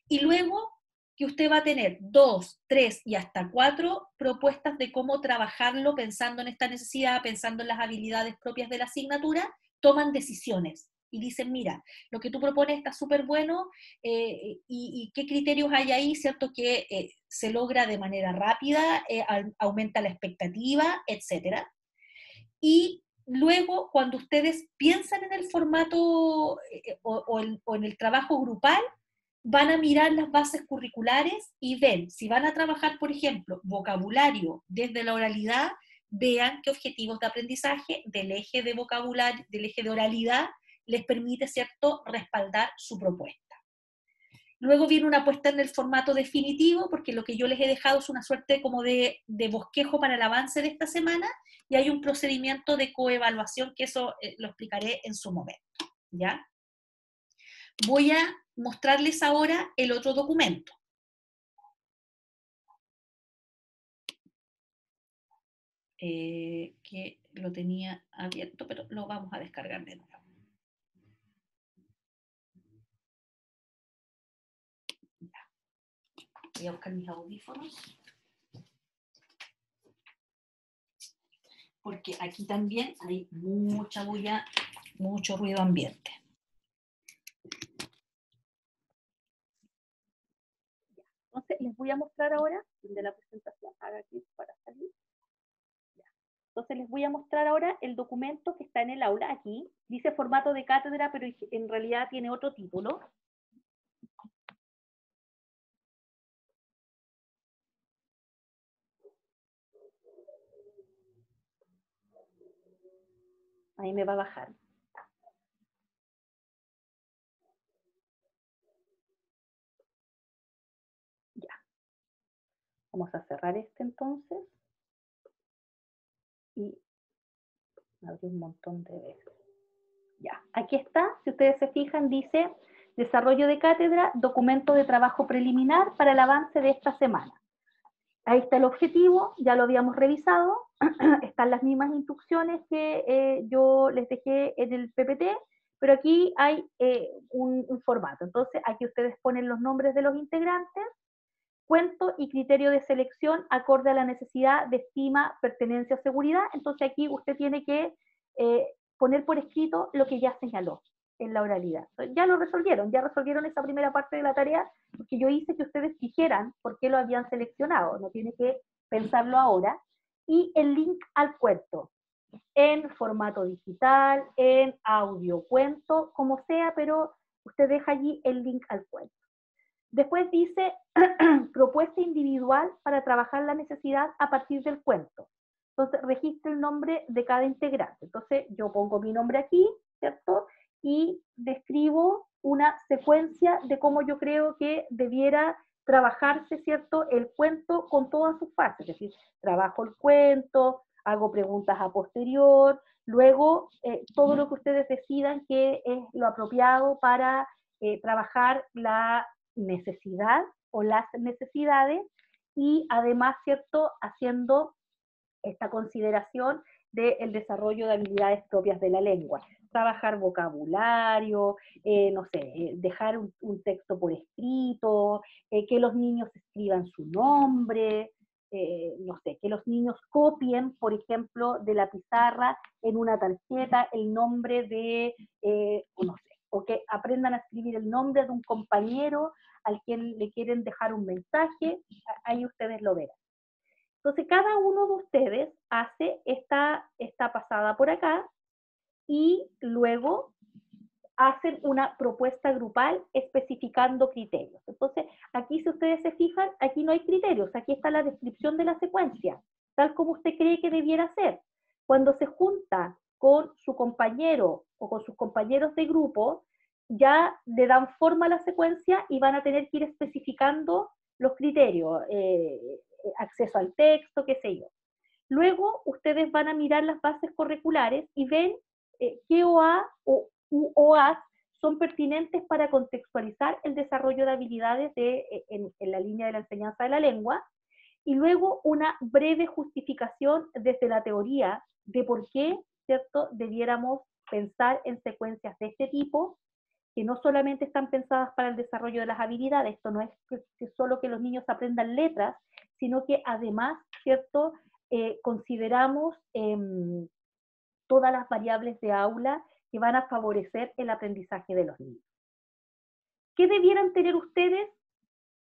y luego que usted va a tener 2, 3 y hasta 4 propuestas de cómo trabajarlo pensando en esta necesidad, pensando en las habilidades propias de la asignatura, toman decisiones y dicen, mira, lo que tú propones está súper bueno, y qué criterios hay ahí, ¿cierto? Que se logra de manera rápida, aumenta la expectativa, etc. Y luego, cuando ustedes piensan en el formato o en el trabajo grupal, van a mirar las bases curriculares y ven, si van a trabajar, por ejemplo, vocabulario desde la oralidad, vean qué objetivos de aprendizaje del eje de vocabulario, del eje de oralidad, les permite, ¿cierto?, respaldar su propuesta. Luego viene una puesta en el formato definitivo, porque lo que yo les he dejado es una suerte como de bosquejo para el avance de esta semana, y hay un procedimiento de coevaluación que eso lo explicaré en su momento, ¿ya? Voy a mostrarles ahora el otro documento. Que lo tenía abierto, pero lo vamos a descargar de nuevo. Ya. Voy a buscar mis audífonos. Porque aquí también hay mucha bulla, mucho ruido ambiente. Entonces, les voy a mostrar ahora, de la presentación, haga clic para salir. Ya. Entonces, les voy a mostrar ahora el documento que está en el aula, aquí. Dice formato de cátedra, pero en realidad tiene otro título. Ahí me va a bajar. Ya. Vamos a cerrar este entonces. Y abrir un montón de veces. Ya, aquí está, si ustedes se fijan, dice desarrollo de cátedra, documento de trabajo preliminar para el avance de esta semana. Ahí está el objetivo, ya lo habíamos revisado, están las mismas instrucciones que yo les dejé en el PPT, pero aquí hay un formato. Entonces, aquí ustedes ponen los nombres de los integrantes, cuento y criterio de selección acorde a la necesidad de estima, pertenencia o seguridad. Entonces aquí usted tiene que poner por escrito lo que ya señaló en la oralidad. Ya lo resolvieron, ya resolvieron esa primera parte de la tarea, porque yo hice que ustedes dijeran por qué lo habían seleccionado, no tiene que pensarlo ahora. Y el link al cuento, en formato digital, en audio, cuento, como sea, pero usted deja allí el link al cuento. Después dice propuesta individual para trabajar la necesidad a partir del cuento. Entonces, registre el nombre de cada integrante. Entonces, yo pongo mi nombre aquí, ¿cierto? Y describo una secuencia de cómo yo creo que debiera trabajarse, ¿cierto?, el cuento con todas sus fases. Es decir, trabajo el cuento, hago preguntas a posterior, luego todo lo que ustedes decidan que es lo apropiado para trabajar la necesidad o las necesidades, y además, ¿cierto?, haciendo esta consideración del desarrollo de habilidades propias de la lengua. Trabajar vocabulario, no sé, dejar un texto por escrito, que los niños escriban su nombre, no sé, que los niños copien, por ejemplo, de la pizarra en una tarjeta el nombre de, no sé, o que aprendan a escribir el nombre de un compañero al quien le quieren dejar un mensaje, ahí ustedes lo verán. Entonces, cada uno de ustedes hace esta pasada por acá y luego hacen una propuesta grupal especificando criterios. Entonces, aquí si ustedes se fijan, aquí no hay criterios, aquí está la descripción de la secuencia, tal como usted cree que debiera ser. Cuando se junta con su compañero o con sus compañeros de grupo, ya le dan forma a la secuencia y van a tener que ir especificando los criterios, acceso al texto, qué sé yo. Luego, ustedes van a mirar las bases curriculares y ven qué OA o OAS son pertinentes para contextualizar el desarrollo de habilidades en la línea de la enseñanza de la lengua, y luego una breve justificación desde la teoría de por qué, ¿cierto?, debiéramos pensar en secuencias de este tipo, que no solamente están pensadas para el desarrollo de las habilidades, esto no es que solo que los niños aprendan letras, sino que además, ¿cierto?, consideramos todas las variables de aula que van a favorecer el aprendizaje de los niños. ¿Qué debieran tener ustedes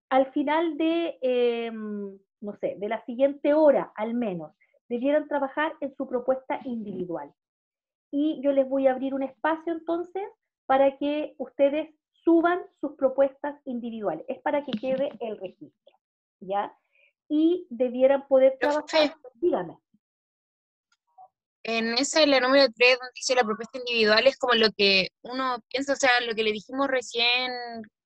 al final de, no sé, de la siguiente hora al menos? Debieran trabajar en su propuesta individual. Y yo les voy a abrir un espacio entonces para que ustedes suban sus propuestas individuales. Es para que quede el registro, ¿ya? Y debieran poder trabajar. Dígame. En esa, la número 3, donde dice la propuesta individual, es como lo que uno piensa, o sea, lo que le dijimos recién,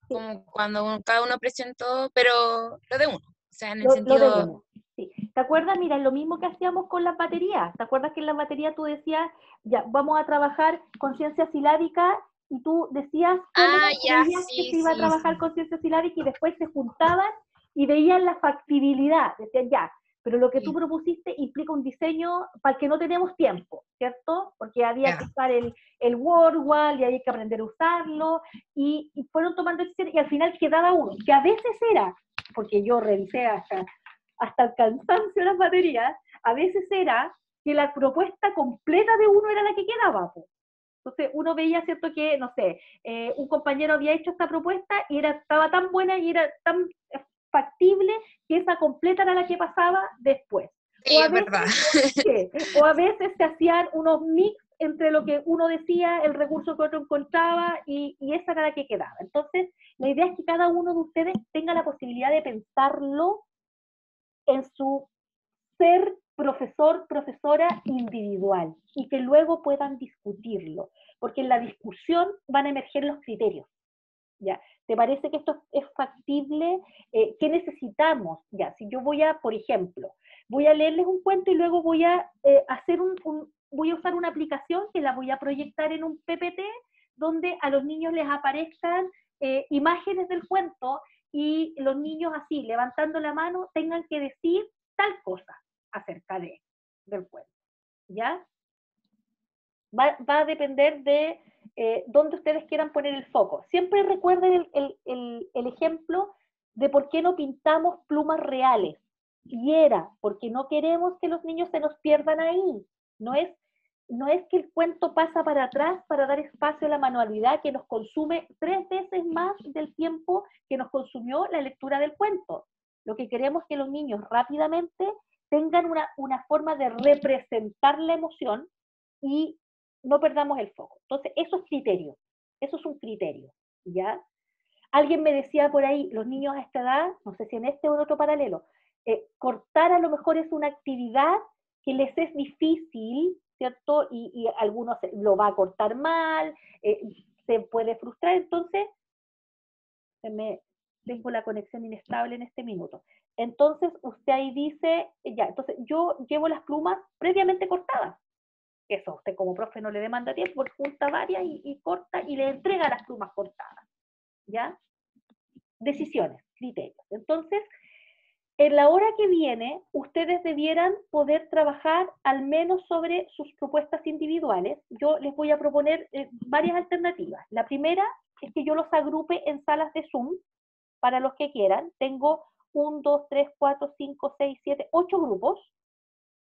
como cuando cada uno presentó, pero lo de uno, o sea, en el sentido... Lo de uno, sí. ¿Te acuerdas? Mira, lo mismo que hacíamos con las baterías. ¿Te acuerdas que en las baterías tú decías, ya, vamos a trabajar conciencia silábica, y tú decías cómo veías que se iba a trabajar conciencia silábica y después se juntaban y veían la factibilidad? Decían, ya, pero lo que tú propusiste implica un diseño para el que no tenemos tiempo, ¿cierto? Porque había que usar el WordWall y había que aprender a usarlo, y fueron tomando decisiones y al final quedaba uno, que a veces era, porque yo revisé hasta el cansancio las baterías, a veces era que la propuesta completa de uno era la que quedaba, pues. Entonces uno veía, ¿cierto?, que, no sé, un compañero había hecho esta propuesta y estaba tan buena y era tan factible que esa completa era la que pasaba después. Sí, es verdad. O a veces se hacían unos mix entre lo que uno decía, el recurso que otro encontraba, y esa era la que quedaba. Entonces, la idea es que cada uno de ustedes tenga la posibilidad de pensarlo en su ser profesor, profesora individual, y que luego puedan discutirlo, porque en la discusión van a emerger los criterios. ¿Ya? ¿Te parece que esto es factible? ¿Qué necesitamos? Ya, si yo voy a, por ejemplo, voy a leerles un cuento y luego voy a voy a usar una aplicación que la voy a proyectar en un PPT, donde a los niños les aparezcan imágenes del cuento, y los niños así, levantando la mano, tengan que decir tal cosa acerca del cuento, ¿ya? Va a depender de dónde ustedes quieran poner el foco. Siempre recuerden el ejemplo de por qué no pintamos plumas reales. Y era porque no queremos que los niños se nos pierdan ahí. No es que el cuento pasa para atrás para dar espacio a la manualidad que nos consume 3 veces más del tiempo que nos consumió la lectura del cuento. Lo que queremos es que los niños rápidamente tengan una forma de representar la emoción y no perdamos el foco. Entonces, eso es un criterio, ¿ya? Alguien me decía por ahí, los niños a esta edad, no sé si en este o en otro paralelo, cortar a lo mejor es una actividad que les es difícil, ¿cierto? Y algunos lo va a cortar mal, se puede frustrar, entonces tengo la conexión inestable en este minuto. Entonces usted ahí dice, ya, entonces yo llevo las plumas previamente cortadas. Eso, usted como profe no le demanda tiempo, porque junta varias y corta y le entrega las plumas cortadas. ¿Ya? Decisiones, criterios. Entonces, en la hora que viene, ustedes debieran poder trabajar al menos sobre sus propuestas individuales. Yo les voy a proponer varias alternativas. La primera es que yo los agrupe en salas de Zoom, para los que quieran. Tengo 1, 2, 3, 4, 5, 6, 7, 8 grupos.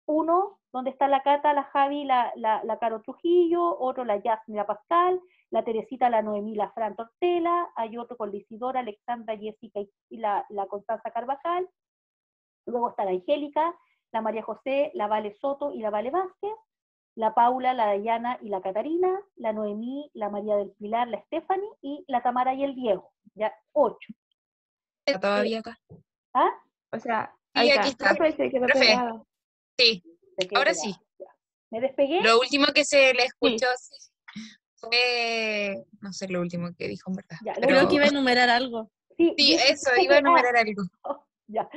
Uno donde está la Cata, la Javi, la Caro Trujillo, otro la Yasmin, la Pascal, la Teresita, la Noemí, la Fran Tortela, hay otro con la Isidora, Alexandra, Jessica y la Constanza Carvajal. Luego está la Angélica, la María José, la Vale Soto y la Vale Vázquez, la Paula, la Dayana y la Catarina, la Noemí, la María del Pilar, la Stephanie y la Tamara y el Diego. Ya, 8. ¿Está todavía acá? ¿Ah? O sea, Sí, ahí aquí está. está. Profe, se quedó Profe. pegado. Sí, ahora sí. ¿Me despegué? Lo último que se le escuchó fue, no sé lo último que dijo en verdad. Ya, pero... Creo que iba a enumerar algo. Sí, eso, iba a enumerar algo. Ya.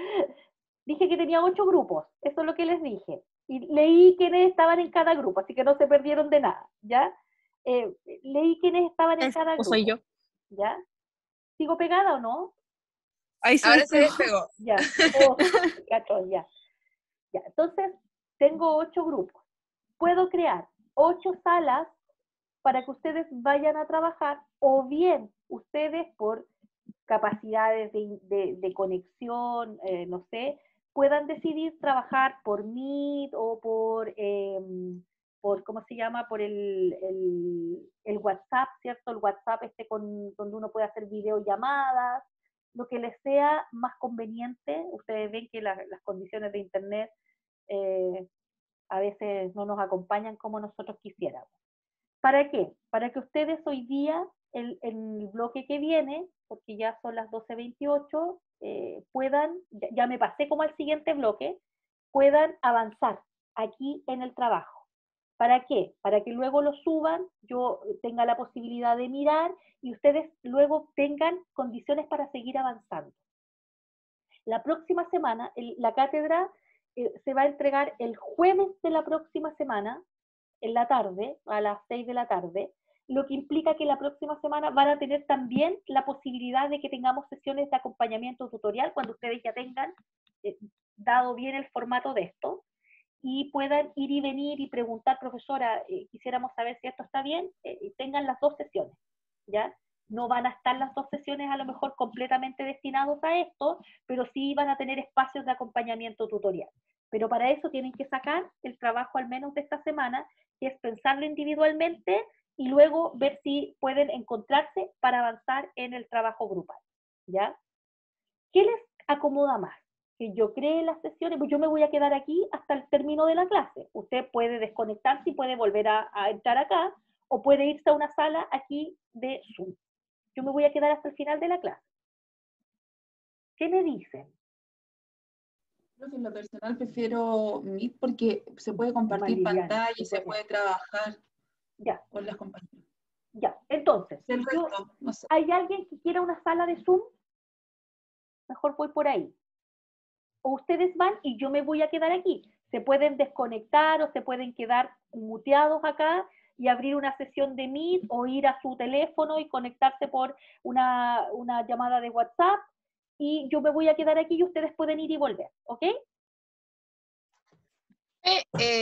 Dije que tenía 8 grupos, eso es lo que les dije. Y leí quiénes estaban en cada grupo, así que no se perdieron de nada, ¿ya? Leí quiénes estaban en cada grupo. Soy yo. ¿Ya? ¿Sigo pegada o no? Ahí se Ahora se despegó. despegó. Ya, ya. Ya, entonces, tengo 8 grupos. Puedo crear 8 salas para que ustedes vayan a trabajar, o bien ustedes por capacidades de conexión, no sé, puedan decidir trabajar por Meet o por ¿cómo se llama? Por el WhatsApp, ¿cierto? El WhatsApp donde uno puede hacer videollamadas, lo que les sea más conveniente. Ustedes ven que las condiciones de Internet a veces no nos acompañan como nosotros quisiéramos. ¿Para qué? Para que ustedes hoy día, el bloque que viene, porque ya son las 12:28, puedan, ya me pasé como al siguiente bloque, puedan avanzar aquí en el trabajo. ¿Para qué? Para que luego lo suban, yo tenga la posibilidad de mirar y ustedes luego tengan condiciones para seguir avanzando. La próxima semana, la cátedra se va a entregar el jueves de la próxima semana, en la tarde, a las 6 de la tarde, lo que implica que la próxima semana van a tener también la posibilidad de que tengamos sesiones de acompañamiento tutorial cuando ustedes ya tengan dado bien el formato de esto y puedan ir y venir y preguntar, profesora, quisiéramos saber si esto está bien, y tengan las 2 sesiones, ¿ya? No van a estar las 2 sesiones a lo mejor completamente destinados a esto, pero sí van a tener espacios de acompañamiento tutorial. Pero para eso tienen que sacar el trabajo al menos de esta semana, que es pensarlo individualmente y luego ver si pueden encontrarse para avanzar en el trabajo grupal, ¿ya? ¿Qué les acomoda más? Que yo cree las sesiones, pues yo me voy a quedar aquí hasta el término de la clase. Usted puede desconectarse y puede volver a entrar acá, o puede irse a una sala aquí de Zoom. Yo me voy a quedar hasta el final de la clase. ¿Qué me dicen? En lo personal prefiero Meet porque se puede compartir pantalla y se puede trabajar con las compañeras. Ya, entonces, no sé. ¿hay alguien que quiera una sala de Zoom? Mejor voy por ahí. O ustedes van y yo me voy a quedar aquí. Se pueden desconectar o se pueden quedar muteados acá y abrir una sesión de Meet o ir a su teléfono y conectarse por una llamada de WhatsApp y yo me voy a quedar aquí y ustedes pueden ir y volver, ¿ok?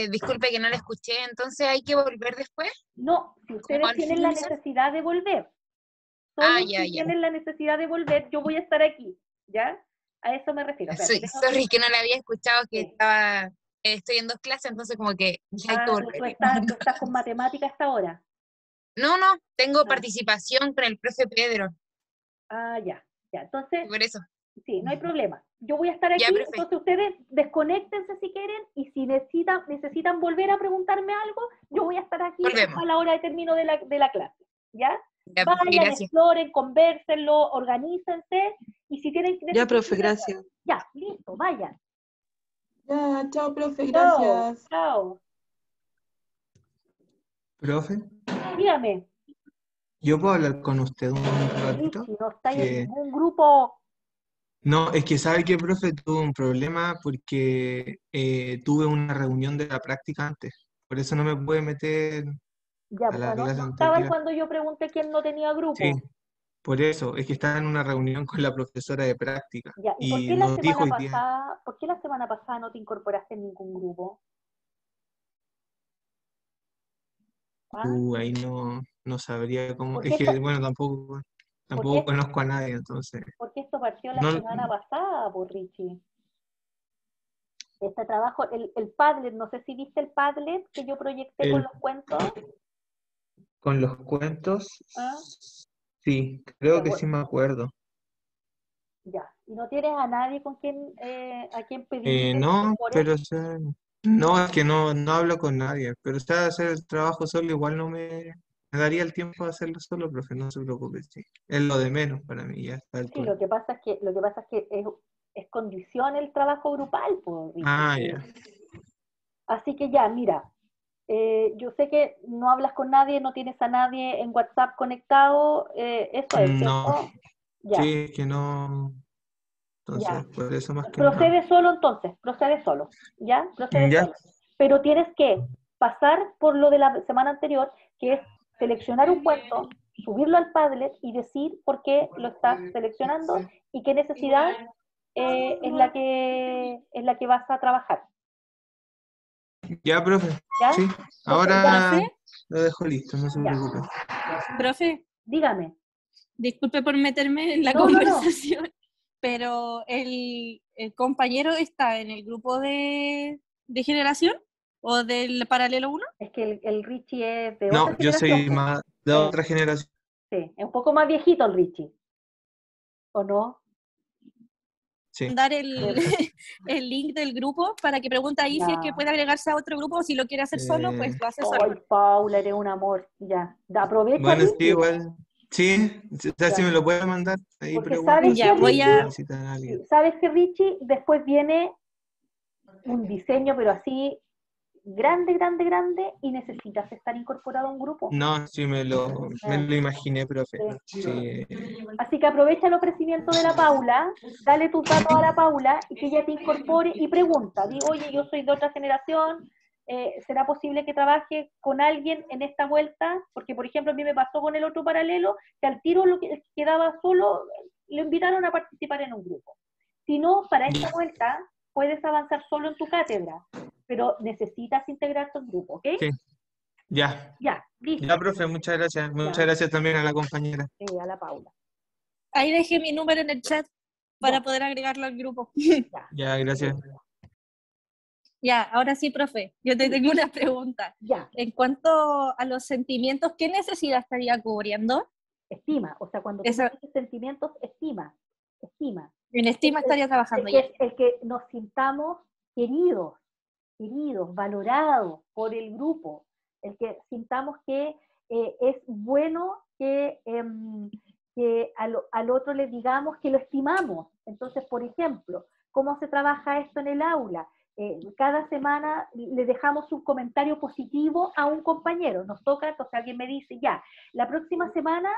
Disculpe que no la escuché, entonces hay que volver después. No, si ustedes tienen la necesidad de volver, solo si tienen la necesidad de volver, yo voy a estar aquí. ¿ya? A eso me refiero. Espérate, tengo Sorry que no la había escuchado, que Sí. estaba, estoy en 2 clases, entonces como que dije, hay que Tú volver. estás con matemática hasta ahora. No, tengo Ah. participación con el profe Pedro, Ah, ya. Entonces, por eso. sí, no hay problema. Yo voy a estar aquí, Ya, profe. entonces ustedes desconéctense si quieren y si necesitan volver a preguntarme algo, yo voy a estar aquí Volvemos. hasta la hora de término de la clase. ¿Ya? Ya, profe, Vayan, gracias. exploren, convérsenlo, organícense y si tienen que Ya, profe, gracias. Ya, listo, vayan. Ya, chao, profe, Chao, gracias. chao. Profe, Dígame, ¿yo puedo hablar con usted un ratito? Richie, no estáis en Que... ningún grupo. No, es que sabe que, profe, tuve un problema porque tuve una reunión de la práctica antes. Por eso no me pude meter Ya, a o la sea, no clase estaban anterior. cuando yo pregunté quién no tenía Sí, grupo. por eso, es que estaba en una reunión con la profesora de práctica Ya, ¿y por y qué la nos dijo semana hoy día, pasada, por qué la semana pasada no te incorporaste en ningún grupo? ¿Ah? ahí no sabría cómo, ¿Por es qué que, esto, bueno, por tampoco qué, conozco a nadie, entonces, por qué esto partió la no, semana pasada, por Richie? Este trabajo, el Padlet, no sé si viste el Padlet que yo proyecté con el, los cuentos. con los cuentos, ¿Ah? sí, creo Ya, que sí me acuerdo. ya. ¿Y no tienes a nadie con quien, a quien pedirle que te No, incorpore? pero o sea, no, es que no hablo con nadie, pero o sea, hacer el trabajo solo igual me daría el tiempo de hacerlo solo, profe, no se preocupe, sí. Es lo de menos para mí, ya está Sí, altura. lo que pasa es que es condición el trabajo grupal, pues, Richie. Ah, ya. Así que ya, mira, yo sé que no hablas con nadie, no tienes a nadie en WhatsApp conectado, eso es, No, ¿cierto? Ya, sí, es que no, ya. entonces, por eso más que nada. Procede solo entonces, procede solo, ¿ya? Procede Ya, solo. Pero tienes que pasar por lo de la semana anterior, que es seleccionar un cuento, subirlo al Padlet y decir por qué lo estás seleccionando y qué necesidad es la que vas a trabajar, ya, profe, ¿ya? sí, Entonces, ahora Profe, lo dejo listo, no se ya, preocupe. profe, dígame. disculpe por meterme en la No, no, no. conversación, pero el compañero está en el grupo de generación o del paralelo 1. Es que el Richie es de otra No, yo generación, soy po. más de otra generación. Sí, es un poco más viejito el Richie, ¿o no? Sí. Dar el link del grupo para que pregunte ahí si es que Ya. puede agregarse a otro grupo o si lo quiere hacer solo, pues lo hace solo. Ay, Paula, eres un amor. Ya. Aprovecha, Bueno, sí, Richie. igual, sí, o sea, si Ya. me lo puede mandar, ahí Porque pregunto sabes si que es que Richie, necesitan a alguien. sabes que Richie después viene un diseño, pero así grande, grande, grande, y necesitas estar incorporado a un grupo. No, sí me lo imaginé, profe. Sí. Así que aprovecha el ofrecimiento de la Paula, dale tus datos a la Paula y que ella te incorpore y pregunta. Digo, oye, yo soy de otra generación, ¿será posible que trabaje con alguien en esta vuelta? Porque, por ejemplo, a mí me pasó con el otro paralelo, que al tiro lo que quedaba solo, lo invitaron a participar en un grupo. Si no, para esta vuelta puedes avanzar solo en tu cátedra, pero necesitas integrarte al grupo, ¿ok? Sí, ya. Ya, listo. Ya, profe, muchas gracias. Muchas Ya. gracias también a la compañera. A la Paula. Ahí dejé mi número en el chat para poder agregarlo al grupo. Ya, gracias. Ya, ahora sí, profe, yo te tengo una pregunta. Ya. En cuanto a los sentimientos, ¿qué necesidad estaría cubriendo? Estima, o sea, cuando tú Eso, dices sentimientos, estima. en estima estaría trabajando Es ya. el que nos sintamos queridos, valorados por el grupo, el que sintamos que es bueno que al otro le digamos que lo estimamos. Entonces, por ejemplo, ¿cómo se trabaja esto en el aula? Cada semana le dejamos un comentario positivo a un compañero. Nos toca, entonces alguien me dice, ya, la próxima semana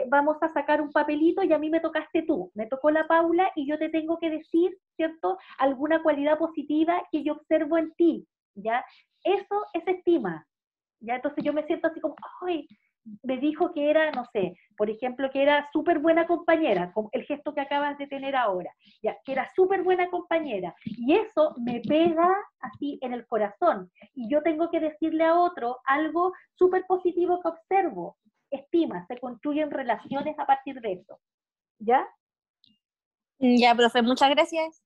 vamos a sacar un papelito y a mí me tocaste tú, me tocó la Paula y yo te tengo que decir, ¿cierto?, alguna cualidad positiva que yo observo en ti, ¿ya? Eso es estima, ¿ya? Entonces yo me siento así como, ay, me dijo que era, no sé, por ejemplo, que era súper buena compañera, como el gesto que acabas de tener ahora, ya, que era súper buena compañera, y eso me pega así en el corazón, y yo tengo que decirle a otro algo súper positivo que observo. Estima, se construyen relaciones a partir de eso, ¿ya? Ya, profe, muchas gracias.